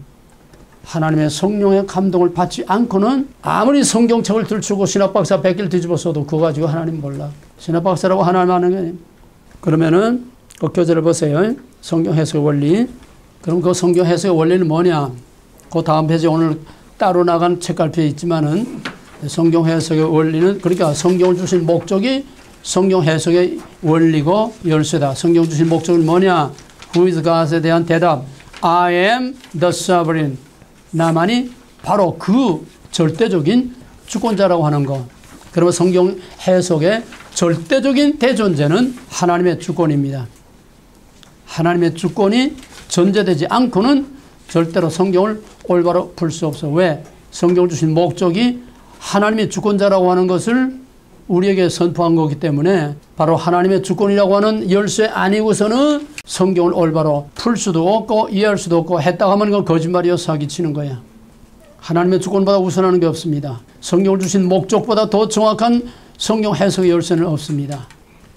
하나님의 성령의 감동을 받지 않고는 아무리 성경책을 들추고 신학박사 100개를 뒤집어 써도 그거 가지고 하나님 몰라. 신학박사라고 하나님 아는 게 아니에요. 그러면은 그 교재를 보세요. 성경 해석의 원리. 그럼 그 성경 해석의 원리는 뭐냐? 그 다음 페이지 오늘 따로 나간 책갈피에 있지만은 성경 해석의 원리는 그러니까 성경을 주신 목적이 성경 해석의 원리고 열쇠다. 성경 주신 목적은 뭐냐? Who is God에 대한 대답. I am the sovereign. 나만이 바로 그 절대적인 주권자라고 하는 거. 그러면 성경 해석의 절대적인 대존재는 하나님의 주권입니다. 하나님의 주권이 전제되지 않고는 절대로 성경을 올바로 풀 수 없어. 왜? 성경을 주신 목적이 하나님의 주권자라고 하는 것을 우리에게 선포한 거기 때문에 바로 하나님의 주권이라고 하는 열쇠 아니고서는 성경을 올바로 풀 수도 없고 이해할 수도 없고 했다고 하면 그건 거짓말이어 사기치는 거야. 하나님의 주권보다 우선하는 게 없습니다. 성경을 주신 목적보다 더 정확한 성경 해석의 열쇠는 없습니다.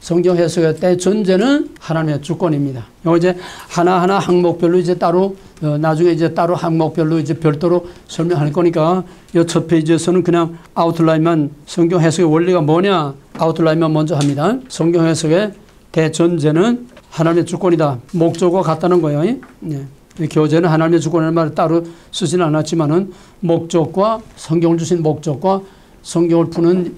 성경 해석의 대전제는 하나님의 주권입니다. 이거 이제 하나하나 항목별로 이제 따로 나중에 이제 따로 항목별로 이제 별도로 설명할 거니까 이 첫 페이지에서는 그냥 아웃라인만 성경 해석의 원리가 뭐냐 아웃라인만 먼저 합니다. 성경 해석의 대전제는 하나님의 주권이다. 목적과 같다는 거예요. 네. 교재는 하나님의 주권이라는 말을 따로 쓰지는 않았지만은 목적과 성경을 주신 목적과 성경을 푸는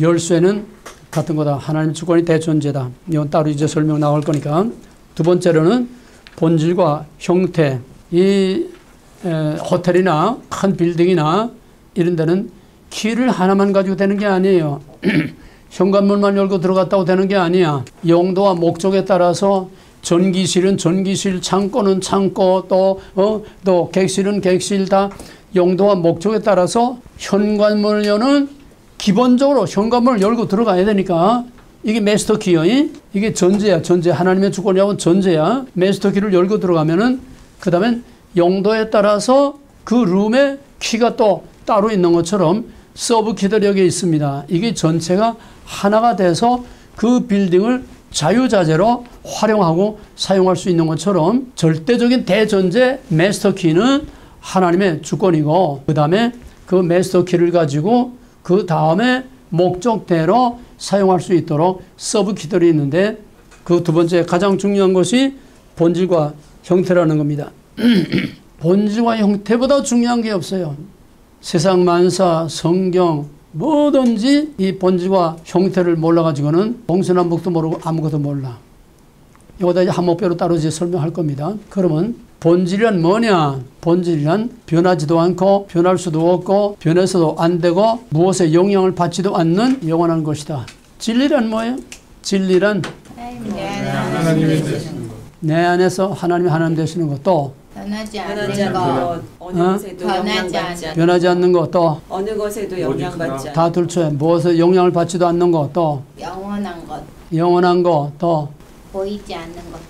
열쇠는 같은 거다. 하나님의 주권이 대존재다. 이건 따로 이제 설명 나올 거니까. 두 번째로는 본질과 형태. 이 호텔이나 큰 빌딩이나 이런 데는 키를 하나만 가지고 되는 게 아니에요. 현관문만 열고 들어갔다고 되는 게 아니야. 용도와 목적에 따라서 전기실은 전기실, 창고는 창고, 또 객실은 객실 다 용도와 목적에 따라서 현관문을 여는 기본적으로 현관문을 열고 들어가야 되니까 이게 마스터 키요. 이게 전제야. 전제. 하나님의 주권이라고 전제야. 마스터 키를 열고 들어가면은 그 다음엔 용도에 따라서 그 룸에 키가 또 따로 있는 것처럼 서브 키들이 여기 있습니다. 이게 전체가 하나가 돼서 그 빌딩을 자유자재로 활용하고 사용할 수 있는 것처럼 절대적인 대전제 마스터 키는 하나님의 주권이고 그 다음에 그 마스터 키를 가지고 그 다음에 목적대로 사용할 수 있도록 서브 키들이 있는데 그 두 번째 가장 중요한 것이 본질과 형태라는 겁니다. 본질과 형태보다 중요한 게 없어요. 세상 만사, 성경 뭐든지 이 본질과 형태를 몰라가지고는 동서남북도 모르고 아무것도 몰라. 이거다 이제 한목배로 따로 이제 설명할 겁니다. 그러면 본질이란 뭐냐? 본질이란 변하지도 않고 변할 수도 없고 변해서도 안 되고 무엇에 영향을 받지도 않는 영원한 것이다. 진리란 뭐예요? 진리란 하나님이 되시는 것. 내 안에서 하나님이 하나님 되시는 것도 변하지 변하지 않는 것. 않는 어느 것에도 영향받지 않는 변하지 않는 것도 어느 것에도 영향받지 않는 다 둘째 무엇에 영향을 받지도 않는 것도 영원한 것. 영원한 것도 보이지 않는 것.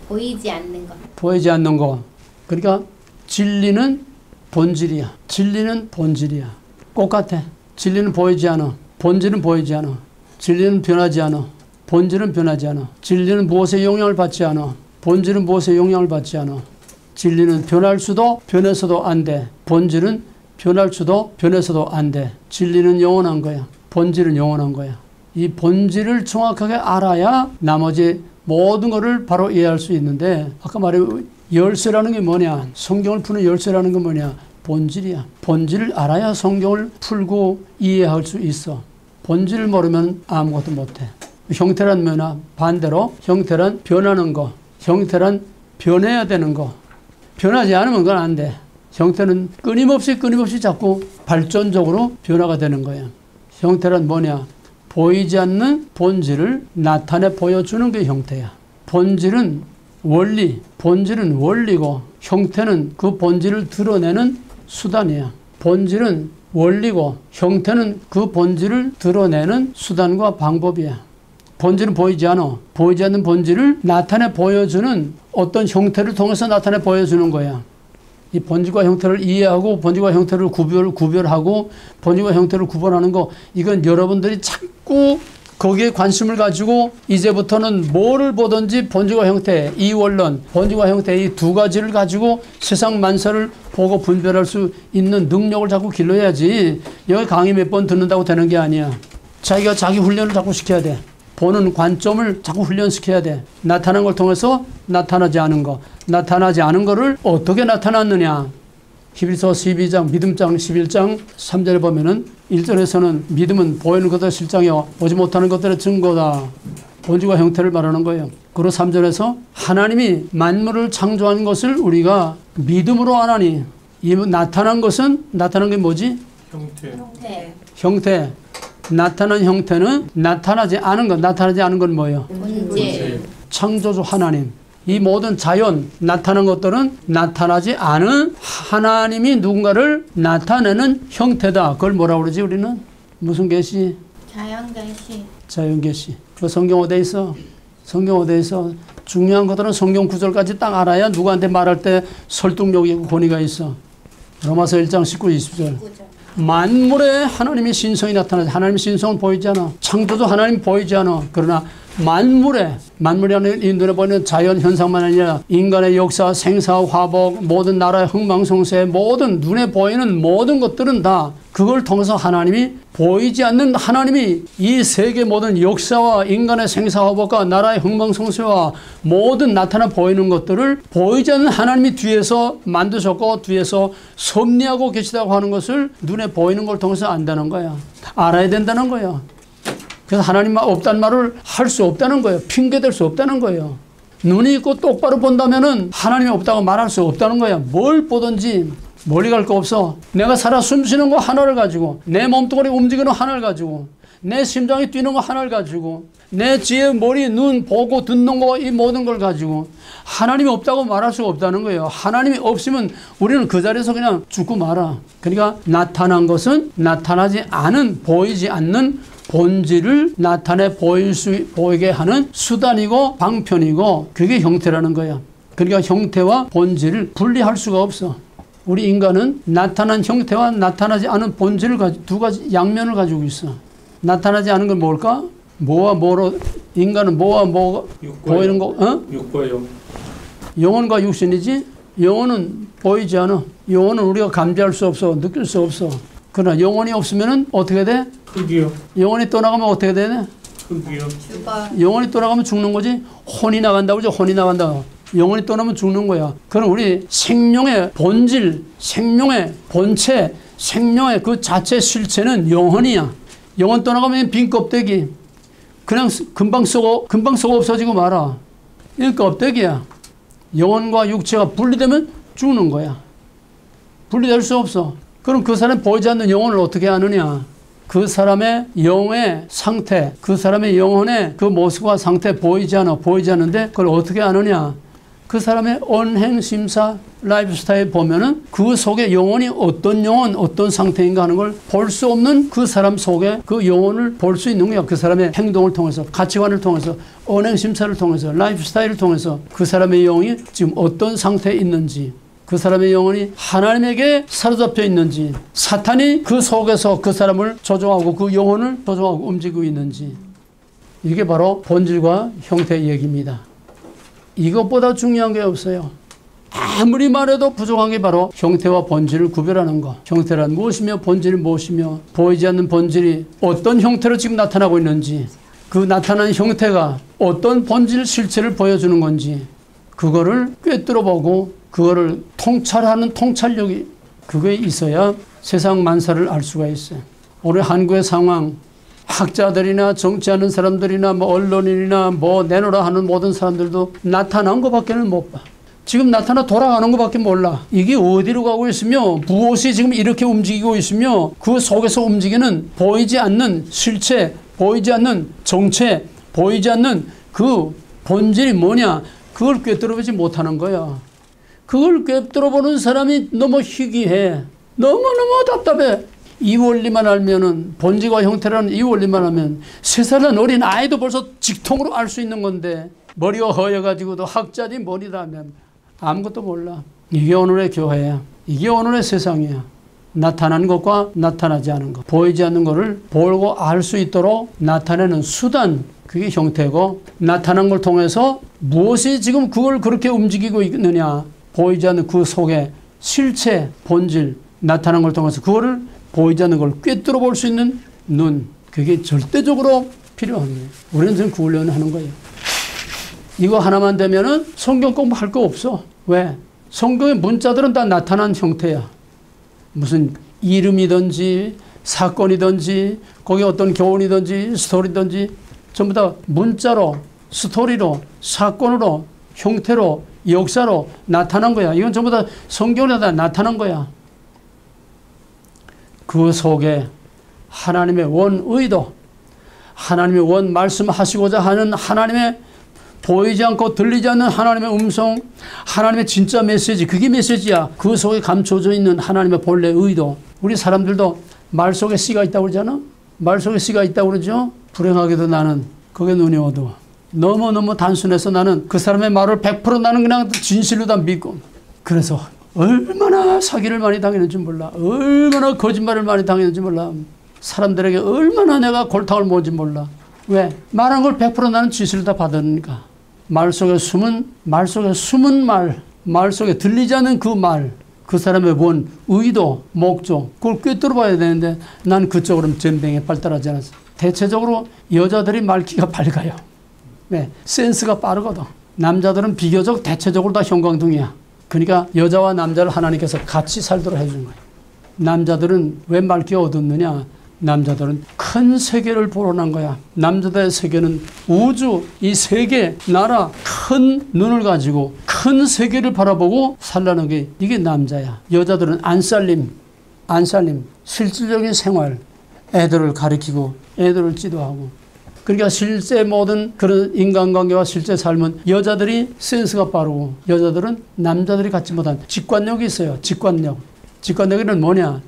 보이지 않는 것. 보이지 않는 것. 그러니까 진리는 본질이야. 진리는 본질이야. 똑같아. 진리는 보이지 않아. 본질은 보이지 않아. 진리는 변하지 않아. 본질은 변하지 않아. 진리는 무엇에 영향을 받지 않아. 본질은 무엇에 영향을 받지 않아. 진리는 변할 수도 변해서도 안 돼. 본질은 변할 수도 변해서도 안 돼. 진리는 영원한 거야. 본질은 영원한 거야. 이 본질을 정확하게 알아야 나머지 모든 것을 바로 이해할 수 있는데 아까 말한 열쇠라는 게 뭐냐? 성경을 푸는 열쇠라는 건 뭐냐? 본질이야. 본질을 알아야 성경을 풀고 이해할 수 있어. 본질을 모르면 아무것도 못해. 형태란 뭐냐? 반대로 형태란 변하는 거. 형태란 변해야 되는 거. 변하지 않으면 그건 안 돼. 형태는 끊임없이 자꾸 발전적으로 변화가 되는 거야. 형태란 뭐냐? 보이지 않는 본질을 나타내 보여주는 게 형태야. 본질은 원리, 본질은 원리고 형태는 그 본질을 드러내는 수단이야. 본질은 원리고 형태는 그 본질을 드러내는 수단과 방법이야. 본질은 보이지 않아. 보이지 않는 본질을 나타내 보여주는 어떤 형태를 통해서 나타내 보여주는 거야. 이 본질과 형태를 이해하고 본질과 형태를 구별하고 본질과 형태를 구분하는 거 이건 여러분들이 자꾸 거기에 관심을 가지고 이제부터는 뭐를 보든지 본질과 형태, 이 원론, 본질과 형태 이 두 가지를 가지고 세상 만사를 보고 분별할 수 있는 능력을 자꾸 길러야지 여기 강의 몇 번 듣는다고 되는 게 아니야. 자기가 자기 훈련을 자꾸 시켜야 돼. 보는 관점을 자꾸 훈련시켜야 돼. 나타난 걸 통해서 나타나지 않은 거. 나타나지 않은 거를 어떻게 나타났느냐. 히브리서 12장, 믿음장 11장 3절에 보면은 1절에서는 믿음은 보이는 것의 실장이요 보지 못하는 것들의 증거다. 본질과 형태를 말하는 거예요. 그리고 3절에서 하나님이 만물을 창조한 것을 우리가 믿음으로 아나니 이 나타난 것은 나타난 게 뭐지? 형태. 형태. 나타난 형태는 나타나지 않은 것. 나타나지 않은 건 뭐예요? 본질. 창조주 하나님. 이 모든 자연 나타난 것들은 나타나지 않은 하나님이 누군가를 나타내는 형태다. 그걸 뭐라고 그러지 우리는? 무슨 계시? 자연계시. 자연계시. 그 성경 어디에 있어? 성경 어디에 있어? 중요한 것들은 성경 구절까지 딱 알아야 누구한테 말할 때 설득력이 있고 권위가 있어. 로마서 1장 19, 20절. 만물에 하나님의 신성이 나타나지. 하나님의 신성은 보이지 않아. 창조도 하나님 보이지 않아. 그러나 만물이 아니라 이 눈에 보이는 자연 현상만 아니라 인간의 역사, 생사, 화복, 모든 나라의 흥망성쇠, 모든 눈에 보이는 모든 것들은 다 그걸 통해서 하나님이 보이지 않는 하나님이 이 세계 모든 역사와 인간의 생사, 화복과 나라의 흥망성쇠와 모든 나타나 보이는 것들을 보이지 않는 하나님이 뒤에서 만드셨고 뒤에서 섭리하고 계시다고 하는 것을 눈에 보이는 걸 통해서 안다는 거야. 알아야 된다는 거야. 그래서 하나님만 없다는 말을 할 수 없다는 거예요. 핑계댈 수 없다는 거예요. 눈이 있고 똑바로 본다면은 하나님이 없다고 말할 수 없다는 거야. 뭘 보든지 멀리 갈 거 없어. 내가 살아 숨쉬는 거 하나를 가지고 내 몸뚱아리 움직이는 하나를 가지고 내 심장이 뛰는 거 하나를 가지고 내 지혜, 머리, 눈, 보고 듣는 거 이 모든 걸 가지고 하나님이 없다고 말할 수가 없다는 거예요. 하나님이 없으면 우리는 그 자리에서 그냥 죽고 말아. 그러니까 나타난 것은 나타나지 않은, 보이지 않는 본질을 나타내 보이게 하는 수단이고 방편이고 그게 형태라는 거야. 그러니까 형태와 본질을 분리할 수가 없어. 우리 인간은 나타난 형태와 나타나지 않은 본질을 가지고 두 가지 양면을 가지고 있어. 나타나지 않은 건 뭘까? 뭐와 뭐로 인간은 뭐와 뭐가 보이는 거? 육과 영. 영혼과 육신이지. 영혼은 보이지 않아. 영혼은 우리가 감지할 수 없어, 느낄 수 없어. 그러나 영혼이 없으면은 어떻게 돼? 흙이요. 영혼이 떠나가면 어떻게 되냐? 흙이요. 죽어. 영혼이 떠나가면 죽는 거지. 혼이 나간다고 그러죠. 혼이 나간다. 영혼이 떠나면 죽는 거야. 그럼 우리 생명의 본질, 생명의 본체, 생명의 그 자체 실체는 영혼이야. 영혼 떠나가면 빈 껍데기. 그냥 금방 썩어 없어지고 말아. 이 껍데기야. 영혼과 육체가 분리되면 죽는 거야. 분리될 수 없어. 그럼 그 사람 보이지 않는 영혼을 어떻게 아느냐? 그 사람의 영의 상태, 그 사람의 영혼의 그 모습과 상태 보이지 않는데 그걸 어떻게 아느냐? 그 사람의 언행, 심사, 라이프 스타일 보면은 그 속에 영혼이 어떤 영혼, 어떤 상태인가 하는 걸 볼 수 없는 그 사람 속에 그 영혼을 볼 수 있는 거야. 그 사람의 행동을 통해서, 가치관을 통해서, 언행, 심사를 통해서, 라이프 스타일을 통해서 그 사람의 영이 지금 어떤 상태에 있는지, 그 사람의 영혼이 하나님에게 사로잡혀 있는지, 사탄이 그 속에서 그 사람을 조종하고 그 영혼을 조종하고 움직이고 있는지, 이게 바로 본질과 형태의 얘기입니다. 이것보다 중요한 게 없어요. 아무리 말해도 부족한 게 바로 형태와 본질을 구별하는 거. 형태란 무엇이며 본질이 무엇이며 보이지 않는 본질이 어떤 형태로 지금 나타나고 있는지, 그 나타난 형태가 어떤 본질 실체를 보여주는 건지 그거를 꿰뚫어보고 그거를 통찰하는 통찰력이 그게 있어야 세상 만사를 알 수가 있어요. 오늘 한국의 상황, 학자들이나 정치하는 사람들이나 뭐 언론인이나 뭐 내놓으라 하는 모든 사람들도 나타난 것밖에는 못 봐. 지금 나타나 돌아가는 것밖에 몰라. 이게 어디로 가고 있으며 무엇이 지금 이렇게 움직이고 있으며 그 속에서 움직이는 보이지 않는 실체, 보이지 않는 정체, 보이지 않는 그 본질이 뭐냐, 그걸 꿰뚫어보지 못하는 거야. 그걸 꿰뚫어보는 사람이 너무 희귀해. 너무너무 답답해. 이 원리만 알면은, 본질과 형태라는 이 원리만 하면 3살 어린 아이도 벌써 직통으로 알 수 있는 건데, 머리가 허여가지고도 학자지 머리다 하면 아무것도 몰라. 이게 오늘의 교회야. 이게 오늘의 세상이야. 나타난 것과 나타나지 않은 것, 보이지 않는 것을 보고 알 수 있도록 나타내는 수단, 그게 형태고, 나타난 걸 통해서 무엇이 지금 그걸 그렇게 움직이고 있느냐, 보이지 않는 그 속에 실체, 본질, 나타난 걸 통해서 그거를 보이지 않는 걸 꿰뚫어 볼 수 있는 눈, 그게 절대적으로 필요한 거예요. 우리는 지금 그 훈련을 하는 거예요. 이거 하나만 되면은 성경 공부할 거 없어. 왜? 성경의 문자들은 다 나타난 형태야. 무슨 이름이든지 사건이든지 거기 어떤 교훈이든지 스토리든지 전부 다 문자로, 스토리로, 사건으로, 형태로, 역사로 나타난 거야. 이건 전부 다 성경에 다 나타난 거야. 그 속에 하나님의 원 의도, 하나님의 원 말씀하시고자 하는 하나님의 보이지 않고 들리지 않는 하나님의 음성, 하나님의 진짜 메시지, 그게 메시지야. 그 속에 감춰져 있는 하나님의 본래 의도. 우리 사람들도 말 속에 씨가 있다고 그러잖아. 말 속에 씨가 있다고 그러죠. 불행하게도 나는 그게 눈이 어두워. 너무너무 단순해서 나는 그 사람의 말을 100% 나는 그냥 진실로 다 믿고, 그래서 얼마나 사기를 많이 당했는지 몰라. 얼마나 거짓말을 많이 당했는지 몰라. 사람들에게 얼마나 내가 골탕을 먹은지 몰라. 왜? 말한 걸 100% 나는 진실을 다 받으니까. 말 속에 숨은 말, 말 속에 들리지 않는 그 말, 그 사람의 원, 의도, 목적, 그걸 꿰뚫어 봐야 되는데 난 그쪽으로는 전뱅에 발달하지 않았어. 대체적으로 여자들이 말기가 밝아요. 네, 센스가 빠르거든. 남자들은 비교적 대체적으로 다 형광등이야. 그러니까 여자와 남자를 하나님께서 같이 살도록 해주는 거예요. 남자들은 왜 말기가 어둡느냐? 남자들은 큰 세계를 보러 난 거야. 남자들의 세계는 우주, 이 세계, 나라, 큰 눈을 가지고 큰 세계를 바라보고 살라는 게 이게 남자야. 여자들은 안살림, 실질적인 생활, 애들을 가르치고 애들을 지도하고. 그러니까 실제 모든 그런 인간관계와 실제 삶은 여자들이 센스가 빠르고 여자들은 남자들이 갖지 못한 직관력이 있어요. 직관력은 뭐냐?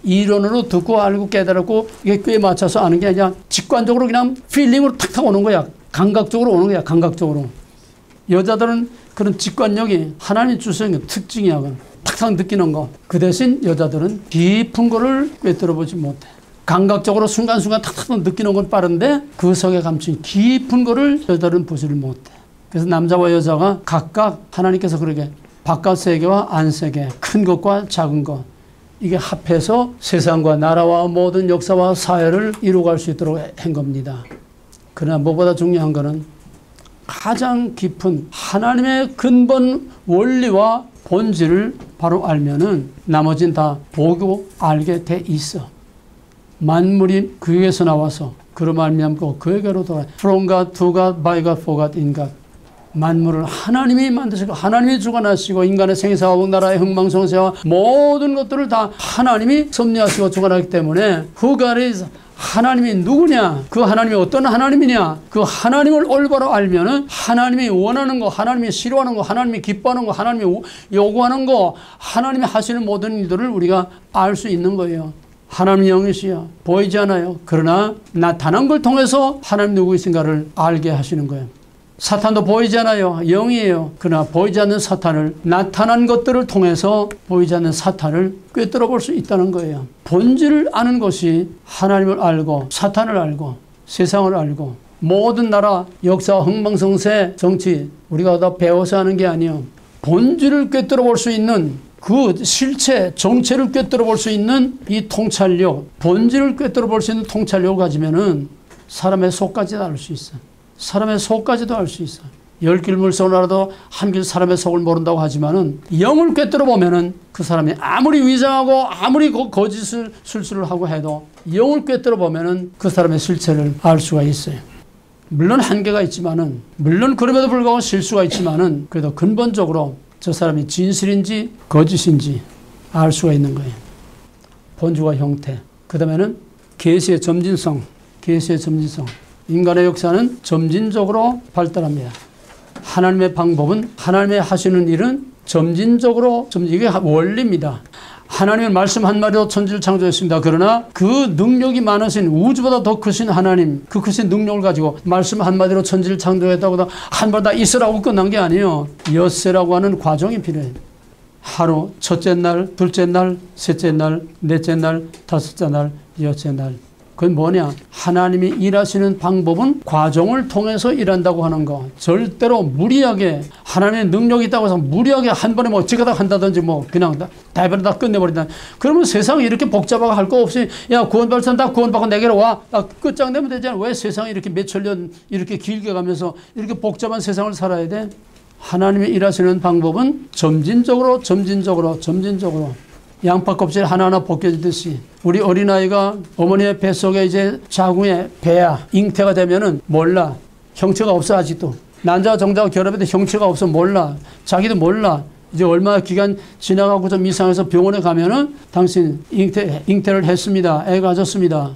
이론으로 듣고 알고 깨달았고 이게 꽤 맞춰서 아는 게 아니라 직관적으로 그냥 필링으로 탁탁 오는 거야. 감각적으로 오는 거야. 감각적으로. 여자들은 그런 직관력이 하나님 주신 특징이야. 탁탁 느끼는 거. 그 대신 여자들은 깊은 거를 꿰뚫어보지 못해. 감각적으로 순간순간 탁탁 느끼는 건 빠른데 그 속에 감춘 깊은 거를 여자들은 보지를 못해. 그래서 남자와 여자가 각각 하나님께서 그러게 바깥 세계와 안 세계, 큰 것과 작은 것, 이게 합해서 세상과 나라와 모든 역사와 사회를 이루어갈 수 있도록 한 겁니다. 그러나 무엇보다 중요한 것은 가장 깊은 하나님의 근본 원리와 본질을 바로 알면은 나머지는 다 보고 알게 돼 있어. 만물이 그에게서 나와서 그로 말미암고 그에게로 돌아. From God, to God, by God, for God, in God. 만물을 하나님이 만드시고 하나님이 주관하시고 인간의 생사와 나라의 흥망성쇠와 모든 것들을 다 하나님이 섭리하시고 주관하기 때문에 Who God is, 하나님이 누구냐, 그 하나님이 어떤 하나님이냐, 그 하나님을 올바로 알면은 하나님이 원하는 거, 하나님이 싫어하는 거, 하나님이 기뻐하는 거, 하나님이 요구하는 거, 하나님이 하시는 모든 일들을 우리가 알 수 있는 거예요. 하나님 영이시여 보이지 않아요. 그러나 나타난 걸 통해서 하나님 누구이신가를 알게 하시는 거예요. 사탄도 보이지 않아요. 영이에요. 그러나 보이지 않는 사탄을 나타난 것들을 통해서 보이지 않는 사탄을 꿰뚫어 볼 수 있다는 거예요. 본질을 아는 것이 하나님을 알고 사탄을 알고 세상을 알고 모든 나라 역사와 흥망성쇠 정치 우리가 다 배워서 하는 게 아니에요. 본질을 꿰뚫어 볼 수 있는 그 실체 정체를 꿰뚫어 볼 수 있는 이 통찰력, 본질을 꿰뚫어 볼 수 있는 통찰력을 가지면은 사람의 속까지도 알 수 있어. 사람의 속까지도 알 수 있어. 열 길 물속을 알아도 한 길 사람의 속을 모른다고 하지만은 영을 꿰뚫어 보면은 그 사람이 아무리 위장하고 아무리 거짓을 술수를 하고 해도 영을 꿰뚫어 보면은 그 사람의 실체를 알 수가 있어요. 물론 한계가 있지만은, 물론 그럼에도 불구하고 실수가 있지만은 그래도 근본적으로 저 사람이 진실인지 거짓인지 알 수가 있는 거예요. 본주와 형태. 그 다음에는 계시의 점진성. 계시의 점진성. 인간의 역사는 점진적으로 발달합니다. 하나님의 방법은, 하나님의 하시는 일은 점진적으로, 이게 원리입니다. 하나님은 말씀 한마디로 천지를 창조했습니다. 그러나 그 능력이 많으신, 우주보다 더 크신 하나님, 그 크신 능력을 가지고 말씀 한마디로 천지를 창조했다고 한 번 다 있으라고 끝난 게 아니에요. 엿새라고 하는 과정이 필요해요. 하루, 첫째 날, 둘째 날, 셋째 날, 넷째 날, 다섯째 날, 여섯째 날. 그건 뭐냐? 하나님이 일하시는 방법은 과정을 통해서 일한다고 하는 거. 절대로 무리하게 하나님의 능력이 있다고 해서 무리하게 한 번에 뭐 지가다 한다든지 뭐 그냥 대변을 다 끝내버린다. 그러면 세상이 이렇게 복잡하고 할 거 없이 야 구원받을 사람 다 구원받고 내게로 와. 끝장내면 되잖아. 왜 세상이 이렇게 몇천 년 이렇게 길게 가면서 이렇게 복잡한 세상을 살아야 돼? 하나님이 일하시는 방법은 점진적으로 양파 껍질 하나하나 벗겨지듯이 우리 어린아이가 어머니의 뱃속에 이제 자궁에 배야 잉태가 되면은 몰라. 형체가 없어 아직도. 난자와 정자가 결합해도 형체가 없어 몰라. 자기도 몰라. 이제 얼마나 기간 지나가고 좀 이상해서 병원에 가면은 당신 잉태를 했습니다. 애 가졌습니다.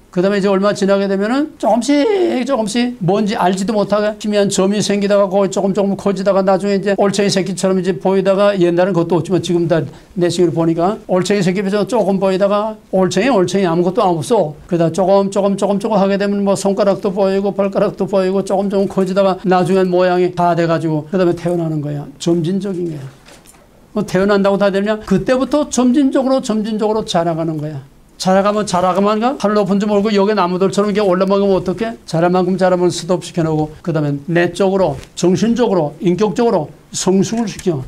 그 다음에 이제 얼마 지나게 되면은 조금씩 뭔지 알지도 못하게 희미한 점이 생기다가 거기 조금 커지다가 나중에 이제 올챙이 새끼처럼 이제 보이다가 옛날엔 그것도 없지만 지금 다 내식으로 보니까 올챙이 새끼에서 조금 보이다가 올챙이 아무것도 없어. 그러다 조금 하게 되면 뭐 손가락도 보이고 발가락도 보이고 조금 커지다가 나중엔 모양이 다 돼가지고 그 다음에 태어나는 거야. 점진적인 거야. 뭐 태어난다고 다 되냐? 그때부터 점진적으로 자라가는 거야. 자라가면 하늘 높은 줄 모르고 여기 나무들처럼 이렇게 올라먹으면 어떡해? 자라면 스톱시켜놓고 그 다음에 내적으로 정신적으로 인격적으로 성숙을 시켜.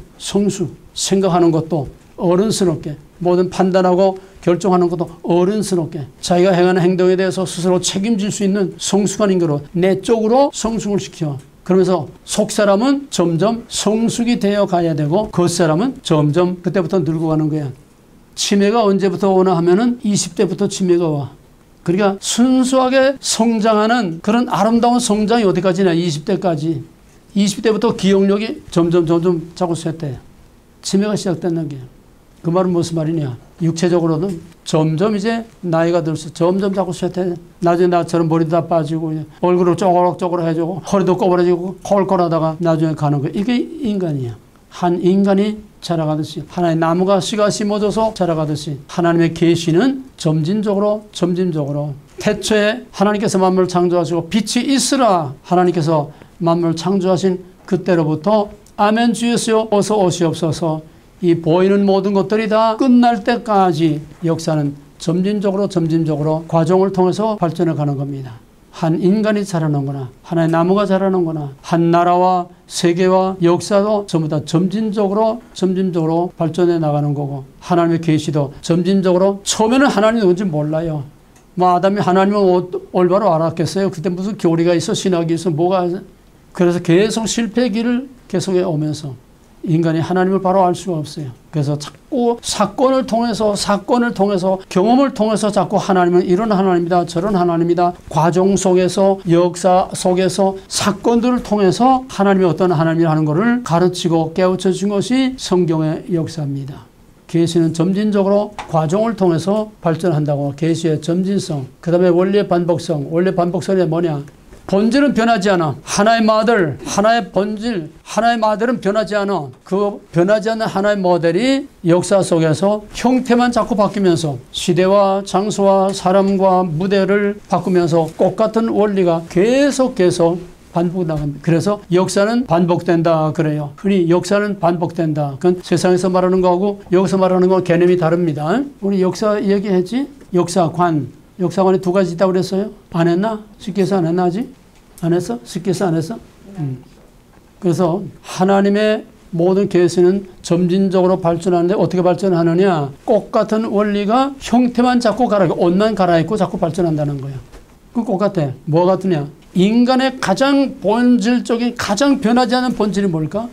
생각하는 것도 어른스럽게 모든 판단하고 결정하는 것도 어른스럽게 자기가 행하는 행동에 대해서 스스로 책임질 수 있는 성숙한 인격으로 내적으로 성숙을 시켜. 그러면서 속사람은 점점 성숙이 되어 가야 되고 겉사람은 점점 그때부터 늙어가는 거야. 치매가 언제부터 오나 하면은 20대부터 치매가 와. 그러니까 순수하게 성장하는 그런 아름다운 성장이 어디까지냐? 20대까지. 20대부터 기억력이 점점 자꾸 쇠퇴. 치매가 시작된다는 게. 그 말은 무슨 말이냐? 육체적으로는 점점 이제 나이가 들어서 점점 자꾸 쇠퇴. 나중에 나처럼 머리도 다 빠지고 얼굴을 쪼그락쪼그락 허리도 꼬부러지고 콜콜하다가 나중에 가는 거예요. 이게 인간이야. 한 인간이 자라가듯이 하나의 나무가 씨가 심어져서 자라가듯이 하나님의 계시는 점진적으로 태초에 하나님께서 만물을 창조하시고 빛이 있으라 하나님께서 만물을 창조하신 그때로부터 아멘 주 예수여 어서 오시옵소서 이 보이는 모든 것들이 다 끝날 때까지 역사는 점진적으로 과정을 통해서 발전해 가는 겁니다. 한 인간이 자라는구나, 하나의 나무가 자라는구나, 한 나라와 세계와 역사도 전부 다 점진적으로 발전해 나가는 거고 하나님의 계시도 점진적으로 처음에는 하나님이 누군지 몰라요. 아담이 하나님을 올바로 알았겠어요? 그때 무슨 교리가 있어, 신학이 있어, 뭐가 있어? 그래서 계속 실패의 길을 계속해 오면서 인간이 하나님을 바로 알 수가 없어요. 그래서 자꾸 사건을 통해서 경험을 통해서 자꾸 하나님은 이런 하나님이다 저런 하나님이다 과정 속에서 역사 속에서 사건들을 통해서 하나님이 어떤 하나님이라는 것을 가르치고 깨우쳐 준 것이 성경의 역사입니다. 계시는 점진적으로 과정을 통해서 발전한다고. 계시의 점진성, 그 다음에 원리의 반복성. 원리의 반복성이 뭐냐? 본질은 변하지 않아. 하나의 마들, 하나의 본질, 하나의 마들은 변하지 않아. 그 변하지 않는 하나의 모델이 역사 속에서 형태만 자꾸 바뀌면서 시대와 장소와 사람과 무대를 바꾸면서 똑같은 원리가 계속 반복 나갑니다. 그래서 역사는 반복된다 그래요. 흔히 역사는 반복된다. 그건 세상에서 말하는 거하고 여기서 말하는 거 개념이 다릅니다. 우리 역사 얘기했지? 역사관이 두 가지 있다고 그랬어요? 안 했나? 식기에서 안 했나 아직? 안 했어? 식기에서 안 했어? 그래서 하나님의 모든 계시는 점진적으로 발전하는데 어떻게 발전하느냐? 똑같은 원리가 형태만 자꾸 옷만 갈아입고 자꾸 발전한다는 거예요. 그 똑같아. 뭐가 같으냐? 인간의 가장 본질적인 가장 변하지 않는 본질이 뭘까?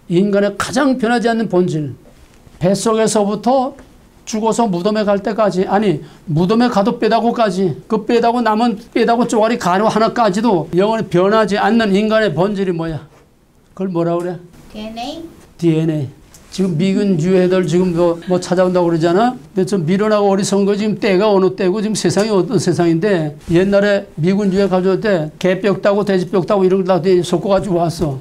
인간의 가장 변하지 않는 본질. 뱃속에서부터 죽어서 무덤에 갈 때까지, 아니 무덤에 가도 뼈다구까지, 그 뼈다구 남은 뼈다구 쪼가리 가루 하나까지도 영원히 변하지 않는 인간의 본질이 뭐야? 그걸 뭐라 그래? DNA. 지금 미군 유해들 지금 뭐 찾아온다고 그러잖아? 근데 좀 미련하고 어리석은 거 지금 때가 어느 때고 지금 세상이 어떤 세상인데 옛날에 미군 유해 가져올 때 개뼈 따고 돼지뼈 따고 이런 거 다 섞어가지고 왔어.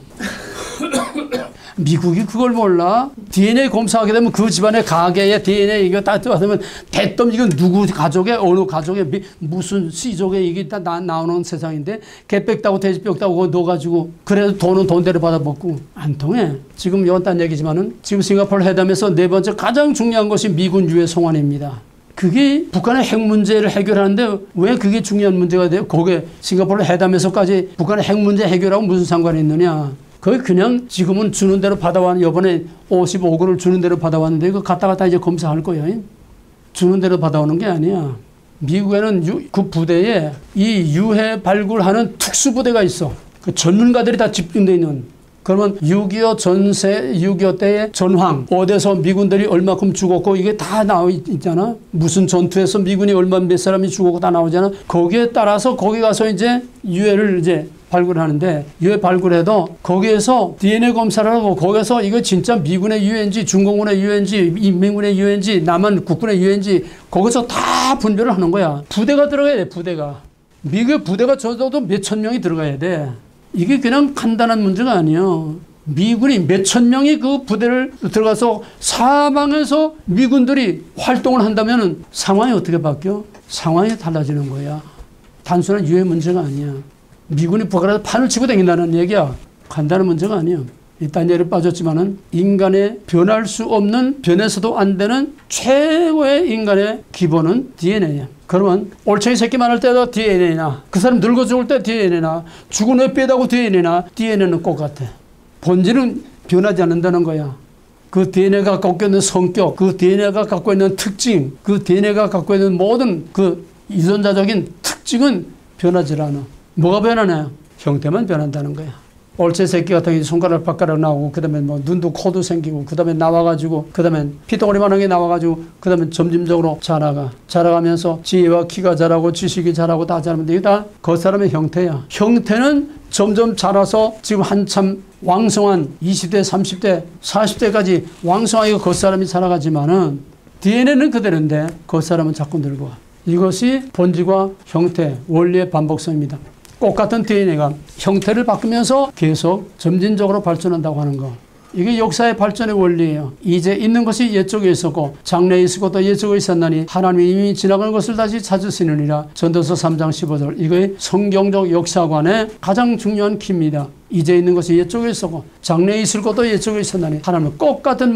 미국이 그걸 몰라? DNA 검사하게 되면 그 집안의 가게에 DNA 이거 딱 들어가면 대뜸 이건 누구 가족의 어느 가족의 무슨 씨족의 이게 다 나오는 세상인데 개뼈 따고 돼지뼈 따고 그거 넣어가지고 그래도 돈은 돈대로 받아먹고 안 통해. 지금 이건 딴 얘기지만은 지금 싱가포르 회담에서 네 번째 가장 중요한 것이 미군 유해 송환입니다. 그게 북한의 핵 문제를 해결하는데 왜 그게 중요한 문제가 돼요? 거기에 싱가포르 회담에서까지 북한의 핵 문제 해결하고 무슨 상관이 있느냐? 거의 그냥 지금은 주는 대로 받아왔는데 이번에 55건을 주는 대로 받아왔는데 이거 갔다 이제 검사할 거예요. 주는 대로 받아오는 게 아니야. 미국에는 그 부대에 이 유해 발굴하는 특수부대가 있어. 그 전문가들이 다 집중되어 있는. 그러면 6.25 때의 전황, 어디서 미군들이 얼마큼 죽었고 이게 다 나와 있잖아. 무슨 전투에서 미군이 몇 사람이 죽었고 다 나오잖아. 거기에 따라서 거기 가서 이제 유해를 이제 발굴하는데 유해 발굴해도 거기에서 DNA 검사를 하고 거기서 이거 진짜 미군의 유해인지 중공군의 유해인지 인민군의 유해인지 남한 국군의 유해인지 거기서 다 분별을 하는 거야. 부대가 들어가야 돼. 부대가. 미국의 부대가 적어도 몇천 명이 들어가야 돼. 이게 그냥 간단한 문제가 아니에요. 미군이 몇천 명이 그 부대를 들어가서 사방에서 미군들이 활동을 한다면 상황이 어떻게 바뀌어? 상황이 달라지는 거야. 단순한 유해 문제가 아니야. 미군이 북한에서 판을 치고 다닌다는 얘기야. 간단한 문제가 아니야. 일단 예를 빠졌지만은 인간의 변할 수 없는 변해서도 안 되는 최고의 인간의 기본은 DNA야. 그러면 올챙이 새끼 많을 때도 DNA나 그 사람 늙어 죽을 때 DNA나 죽은 애 빼다고 DNA는 똑같아. 본질은 변하지 않는다는 거야. 그 DNA가 갖고 있는 성격, 그 DNA가 갖고 있는 특징, 그 DNA가 갖고 있는 모든 그 유전자적인 특징은 변하지 않아. 뭐가 변하냐? 형태만 변한다는 거야. 올체 새끼 같은 게 손가락 발가락 나오고 그다음에 뭐 눈도 코도 생기고 그다음에 나와가지고 그다음에 피덩어리만한 게 나와가지고 그다음에 점진적으로 자라가면서 지혜와 키가 자라고 지식이 자라고 다 자라면 이게 다 그 사람의 형태야. 형태는 점점 자라서 지금 한참 왕성한 20대, 30대, 40대까지 왕성하게 그 사람이 자라가지만은 DNA는 그대로인데 그 사람은 자꾸 늙어. 이것이 본질과 형태, 원리의 반복성입니다. 똑같은 DNA가 형태를 바꾸면서 계속 점진적으로 발전한다고 하는 거. 이게 역사의 발전의 원리예요. 이제 있는 것이 옛적에 있었고 장래에 있었고 또 옛적에 있었나니 하나님이 이미 지나간 것을 다시 찾으시느니라. 전도서 3장 15절. 이거의 성경적 역사관의 가장 중요한 키입니다. 이제 있는 것이 옛적에 있었고 장래에 있을 것도 옛적에 있었나니 하나님은 똑같은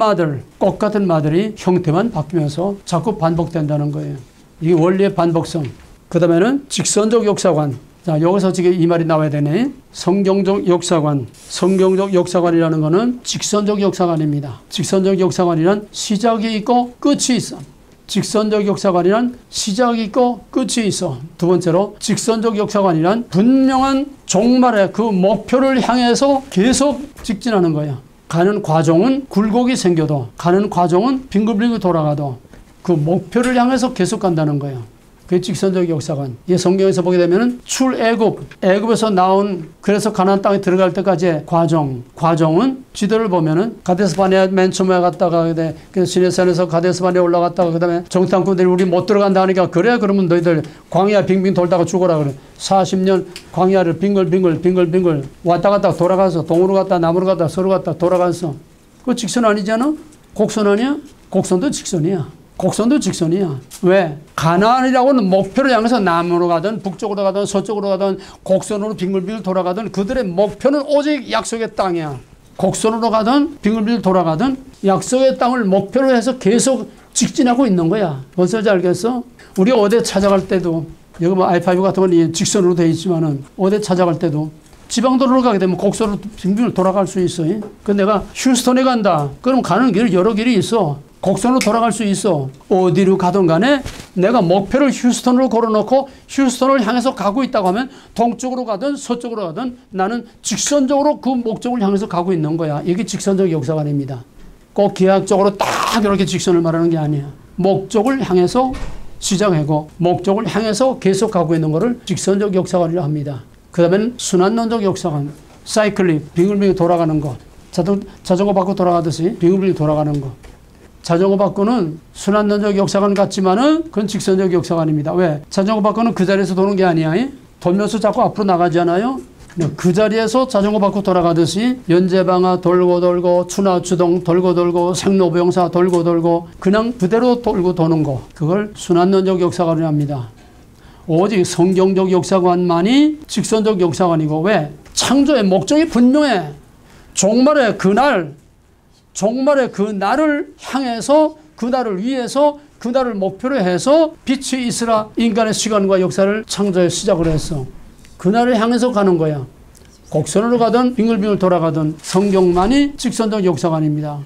말들이 형태만 바뀌면서 자꾸 반복된다는 거예요. 이게 원리의 반복성. 그 다음에는 직선적 역사관. 자, 여기서 지금 이 말이 나와야 되네. 성경적 역사관. 성경적 역사관이라는 것은 직선적 역사관입니다. 직선적 역사관이란 시작이 있고 끝이 있어. 직선적 역사관이란 시작이 있고 끝이 있어. 두 번째로 직선적 역사관이란 분명한 종말의 그 목표를 향해서 계속 직진하는 거야. 가는 과정은 굴곡이 생겨도 가는 과정은 빙글빙글 돌아가도 그 목표를 향해서 계속 간다는 거예요. 그게 직선적 역사관. 이게 성경에서 보게 되면은 애굽에서 나온 그래서 가나안 땅에 들어갈 때까지의 과정은 지도를 보면은 가데스바네아 맨 처음에 갔다가 그래서 시내산에서 가데스바네아 올라갔다가 그다음에 정탐꾼들이 우리 못 들어간다 하니까 그래 그러면 너희들 광야 빙빙 돌다가 죽어라 그래. 40년 광야를 빙글빙글 왔다 갔다 돌아가서 동으로 갔다 남으로 갔다 서로 갔다 돌아가서 그거 직선 아니잖아? 곡선 아니야? 곡선도 직선이야. 왜? 가나안이라고는 목표를 향해서 남으로 가든 북쪽으로 가든 서쪽으로 가든 곡선으로 빙글빙글 돌아가든 그들의 목표는 오직 약속의 땅이야. 곡선으로 가든 빙글빙글 돌아가든 약속의 땅을 목표로 해서 계속 직진하고 있는 거야. 뭔 소리인지 알겠어? 우리 어디 찾아갈 때도 여기 뭐 i5 같은 건 직선으로 돼 있지만은 어디 찾아갈 때도 지방도로를 가게 되면 곡선으로 빙빙글 돌아갈 수 있어. 근데 내가 휴스턴에 간다. 그럼 가는 길 여러 길이 있어. 곡선으로 돌아갈 수 있어. 어디로 가든 간에 내가 목표를 휴스턴으로 걸어놓고 휴스턴을 향해서 가고 있다고 하면 동쪽으로 가든 서쪽으로 가든 나는 직선적으로 그 목적을 향해서 가고 있는 거야. 이게 직선적 역사관입니다. 꼭 기하학적으로 딱 이렇게 직선을 말하는 게 아니야. 목적을 향해서 시작하고 목적을 향해서 계속 가고 있는 거를 직선적 역사관이라고 합니다. 그 다음에는 순환론적 역사관. 사이클링, 빙글빙글 돌아가는 거. 자전거 바꿔 돌아가듯이 빙글빙글 돌아가는 거. 자전거 바꾸는 순환론적 역사관 같지만은 그건 직선적 역사관입니다. 왜? 자전거 바꾸는 그 자리에서 도는 게 아니야. 돌면서 자꾸 앞으로 나가잖아요. 그 자리에서 자전거 바꿔 돌아가듯이 연제방아 돌고 추나추동 돌고 생로병사 돌고 그냥 그대로 돌고 도는 거. 그걸 순환론적 역사관이라고 합니다. 오직 성경적 역사관만이 직선적 역사관이고 왜? 창조의 목적이 분명해. 종말의 그 날을 향해서 그 날을 위해서 그 날을 목표로 해서 빛이 있으라 인간의 시간과 역사를 창조해 시작을 했어. 그 날을 향해서 가는 거야. 곡선으로 가든 빙글빙글 돌아가든 성경만이 직선적 역사관입니다.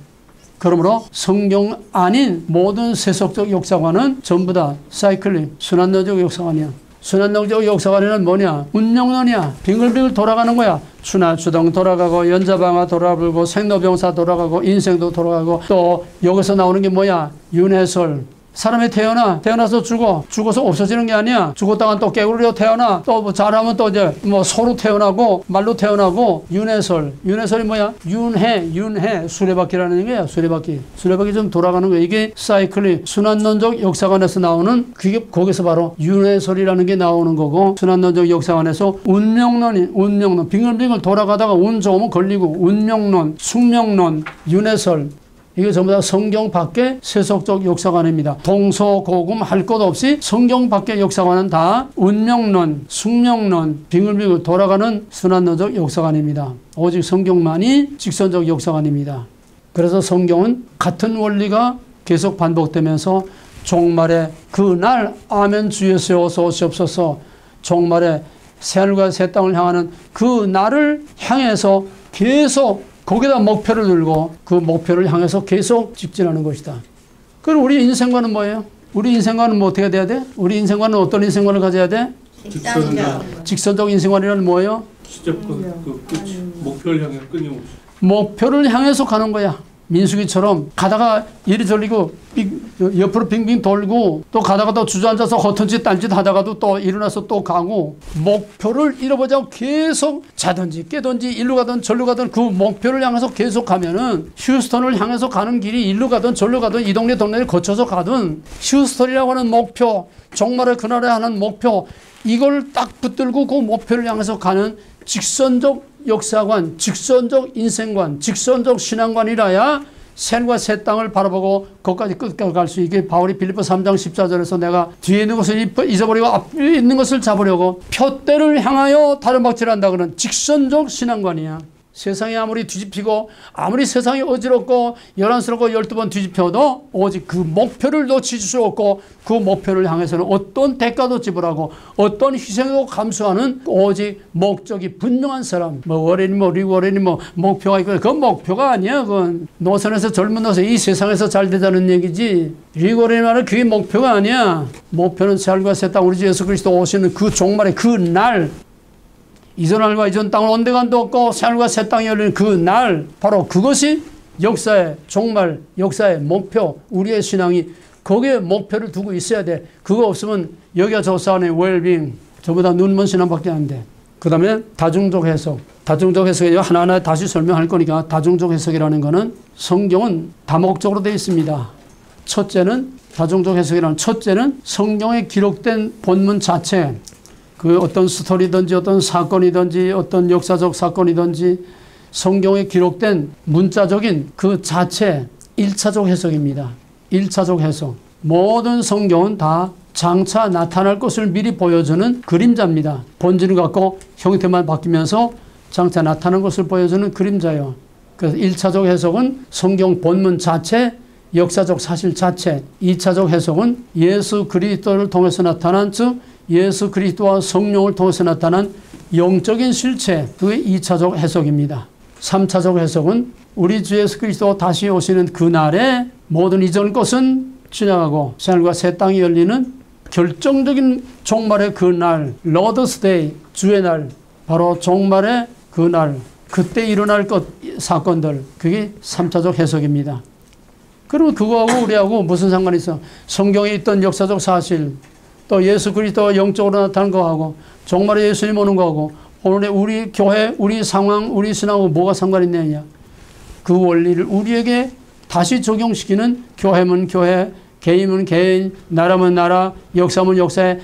그러므로 성경 아닌 모든 세속적 역사관은 전부 다 사이클링, 순환론적 역사관이야. 순환론적 역사관에는 뭐냐? 운명론이야. 빙글빙글 돌아가는 거야. 추나추동 돌아가고 연자방아 돌아불고 생로병사 돌아가고 인생도 돌아가고 또 여기서 나오는 게 뭐야? 윤회설. 사람이 태어나서 죽어서 없어지는 게 아니야. 죽었다가 또 깨구리로 태어나. 또 뭐 잘하면 또 이제 뭐 소로 태어나고 말로 태어나고 윤회설이 뭐야? 윤회 수레바퀴라는 거야. 수레바퀴 좀 돌아가는 거야. 이게 사이클링 순환론적 역사관에서 나오는 그게 거기서 바로 윤회설이라는 게 나오는 거고 순환론적 역사관에서 운명론 빙글빙글 돌아가다가 운 좋으면 걸리고 운명론, 숙명론, 윤회설 이게 전부 다 성경 밖의 세속적 역사관입니다. 동서고금 할 것 없이 성경 밖의 역사관은 다 운명론, 숙명론, 빙글빙글 돌아가는 순환론적 역사관입니다. 오직 성경만이 직선적 역사관입니다. 그래서 성경은 같은 원리가 계속 반복되면서 종말의 그날 아멘 주 예수여 어서 오시옵소서 종말의 새하늘과 새 땅을 향하는 그 날을 향해서 계속 거기다 목표를 들고 그 목표를 향해서 계속 직진하는 것이다. 그럼 우리 인생관은 뭐예요? 우리 인생관은 뭐 어떻게 돼야 돼? 우리 인생관은 어떤 인생관을 가져야 돼? 직선적 인생관이란 뭐예요? 시작과 그 끝, 목표를 향해 끊임없이. 목표를 향해서 가는 거야. 민수기처럼 가다가 이리 돌리고 옆으로 빙빙 돌고 또 가다가 또 주저앉아서 허튼짓 딴짓 하다가도 또 일어나서 또 가고 목표를 잃어보자고 계속 자든지 깨든지 일로 가든 절로 가든 그 목표를 향해서 계속 가면은 휴스턴을 향해서 가는 길이 일로 가든 절로 가든 이 동네 동네를 거쳐서 가든 휴스턴이라고 하는 목표 정말의 그날에 하는 목표 이걸 딱 붙들고 그 목표를 향해서 가는 직선적 역사관, 직선적 인생관, 직선적 신앙관이라야 샌과 새 땅을 바라보고 거기까지 끝까지 갈 수 있게 바울이 빌립보 3장 14절에서 내가 뒤에 있는 것을 잊어버리고 앞에 있는 것을 잡으려고 표대를 향하여 다름박질한다 그런 직선적 신앙관이야. 세상이 아무리 뒤집히고 아무리 세상이 어지럽고 열한스럽고 12번 뒤집혀도 오직 그 목표를 놓칠 수 없고 그 목표를 향해서는 어떤 대가도 지불하고 어떤 희생도 감수하는 오직 목적이 분명한 사람 뭐 월요일이 뭐 리월요일이 뭐 목표가 있고 그건 목표가 아니야. 그건 노선에서 젊은 노선 이 세상에서 잘 되자는 얘기지 리월요일 말은 그게 목표가 아니야. 목표는 새하늘과 새 땅 우리 주 예수 그리스도 오시는 그 종말의 그 날 이전 하늘과 이전 땅을 온데간도 없고 새하늘과 새 땅이 열리는 그 날 바로 그것이 역사의 종말 역사의 목표 우리의 신앙이 거기에 목표를 두고 있어야 돼. 그거 없으면 여기가 저 사안의 웰빙 저보다 눈먼 신앙밖에 안 돼. 그 다음에 다중적 해석 다중적 해석이 하나하나 다시 설명할 거니까 다중적 해석이라는 거는 성경은 다목적으로 되어 있습니다. 첫째는 다중적 해석이라는 첫째는 성경에 기록된 본문 자체 그 어떤 스토리든지 어떤 사건이든지 어떤 역사적 사건이든지 성경에 기록된 문자적인 그 자체 1차적 해석입니다. 1차적 해석. 모든 성경은 다 장차 나타날 것을 미리 보여주는 그림자입니다. 본질을 갖고 형태만 바뀌면서 장차 나타나는 것을 보여주는 그림자예요. 그래서 1차적 해석은 성경 본문 자체 역사적 사실 자체 2차적 해석은 예수 그리스도를 통해서 나타난 즉 예수 그리스도와 성령을 통해서 나타난 영적인 실체 그게 2차적 해석입니다. 3차적 해석은 우리 주 예수 그리스도 다시 오시는 그날에 모든 이전 것은 지나가고 새하늘과 새 땅이 열리는 결정적인 종말의 그날 로더스 데이 주의 날 바로 종말의 그날 그때 일어날 것 사건들 그게 3차적 해석입니다. 그러면 그거하고 우리하고 무슨 상관이 있어? 성경에 있던 역사적 사실 또 예수 그리스도가 영적으로 나타난 거하고 정말의 예수님 오는 거하고 오늘의 우리 교회, 우리 상황, 우리 신앙하고 뭐가 상관이 있느냐. 그 원리를 우리에게 다시 적용시키는 교회면 교회, 개인은 개인, 나라면 나라, 역사면 역사에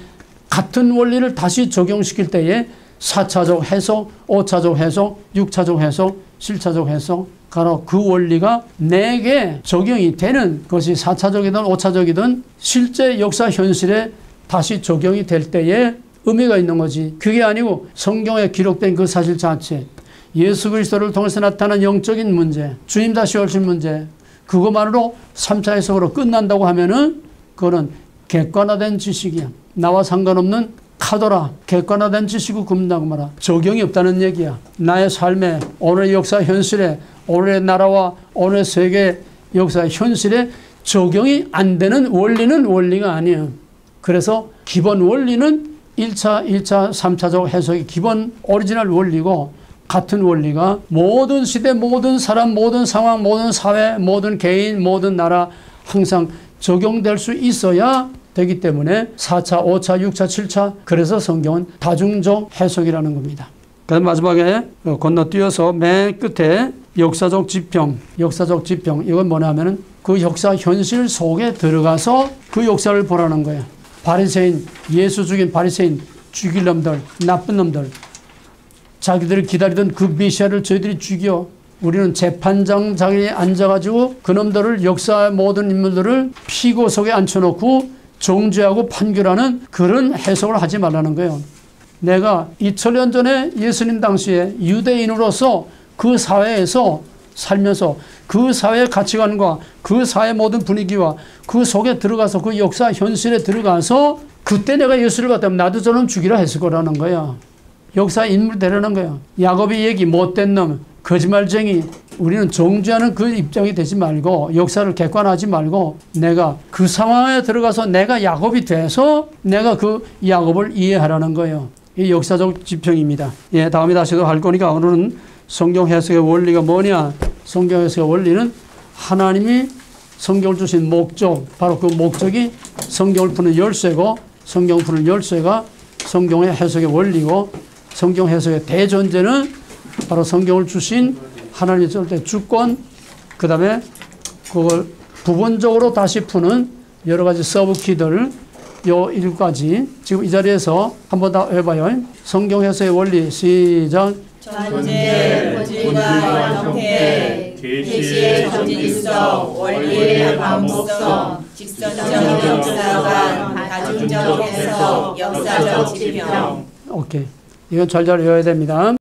같은 원리를 다시 적용시킬 때에 4차적 해석, 5차적 해석, 6차적 해석, 7차적 해석 바로 그 원리가 내게 적용이 되는 것이 4차적이든 5차적이든 실제 역사 현실에 다시 적용이 될 때에 의미가 있는 거지. 그게 아니고 성경에 기록된 그 사실 자체 예수 그리스도를 통해서 나타난 영적인 문제 주님 다시 오실 문제 그것만으로 3차 해석으로 끝난다고 하면은 그거는 객관화된 지식이야. 나와 상관없는 카더라 객관화된 지식을 금다고 말아. 적용이 없다는 얘기야. 나의 삶에 오늘의 역사 현실에 오늘의 나라와 오늘의 세계 역사 현실에 적용이 안 되는 원리는 원리가 아니에요. 그래서 기본 원리는 1차, 2차, 3차적 해석이 기본 오리지널 원리고 같은 원리가 모든 시대, 모든 사람, 모든 상황, 모든 사회, 모든 개인, 모든 나라 항상 적용될 수 있어야 되기 때문에 4차, 5차, 6차, 7차 그래서 성경은 다중적 해석이라는 겁니다. 그다음 마지막에 건너뛰어서 맨 끝에 역사적 지평 이건 뭐냐면은 그 역사 현실 속에 들어가서 그 역사를 보라는 거예요. 바리새인 예수 죽인 바리새인 죽일 놈들 나쁜 놈들 자기들이 기다리던 그 메시아를 저희들이 죽여 우리는 재판장 자리에 앉아가지고 그놈들을 역사의 모든 인물들을 피고 속에 앉혀놓고 정죄하고 판결하는 그런 해석을 하지 말라는 거예요. 내가 2000년 전에 예수님 당시에 유대인으로서 그 사회에서 살면서 그 사회의 가치관과 그 사회의 모든 분위기와 그 속에 들어가서 그 역사 현실에 들어가서 그때 내가 예수를 봤다면 나도 저놈 죽이라 했을 거라는 거야. 역사 인물 되라는 거야. 야곱이 얘기 못된 놈 거짓말쟁이 우리는 정죄하는 그 입장이 되지 말고 역사를 객관하지 말고 내가 그 상황에 들어가서 내가 야곱이 돼서 내가 그 야곱을 이해하라는 거예요. 이 역사적 지평입니다. 예, 다음에 다시 할 거니까 오늘은 성경 해석의 원리가 뭐냐? 성경 해석의 원리는 하나님이 성경을 주신 목적, 바로 그 목적이 성경을 푸는 열쇠고, 성경을 푸는 열쇠가 성경의 해석의 원리고, 성경 해석의 대전제는 바로 성경을 주신 하나님의 절대 주권, 그 다음에 그걸 부분적으로 다시 푸는 여러 가지 서브키들, 요 7가지. 지금 이 자리에서 한번 더 해봐요. 성경 해석의 원리, 시작. 전제, 본질과 형태, 계시의 정진성, 원리의 반복성, 직선적 역사관, 다중적 해석, 역사적 지평. 오케이. 이건 잘 외워야 됩니다.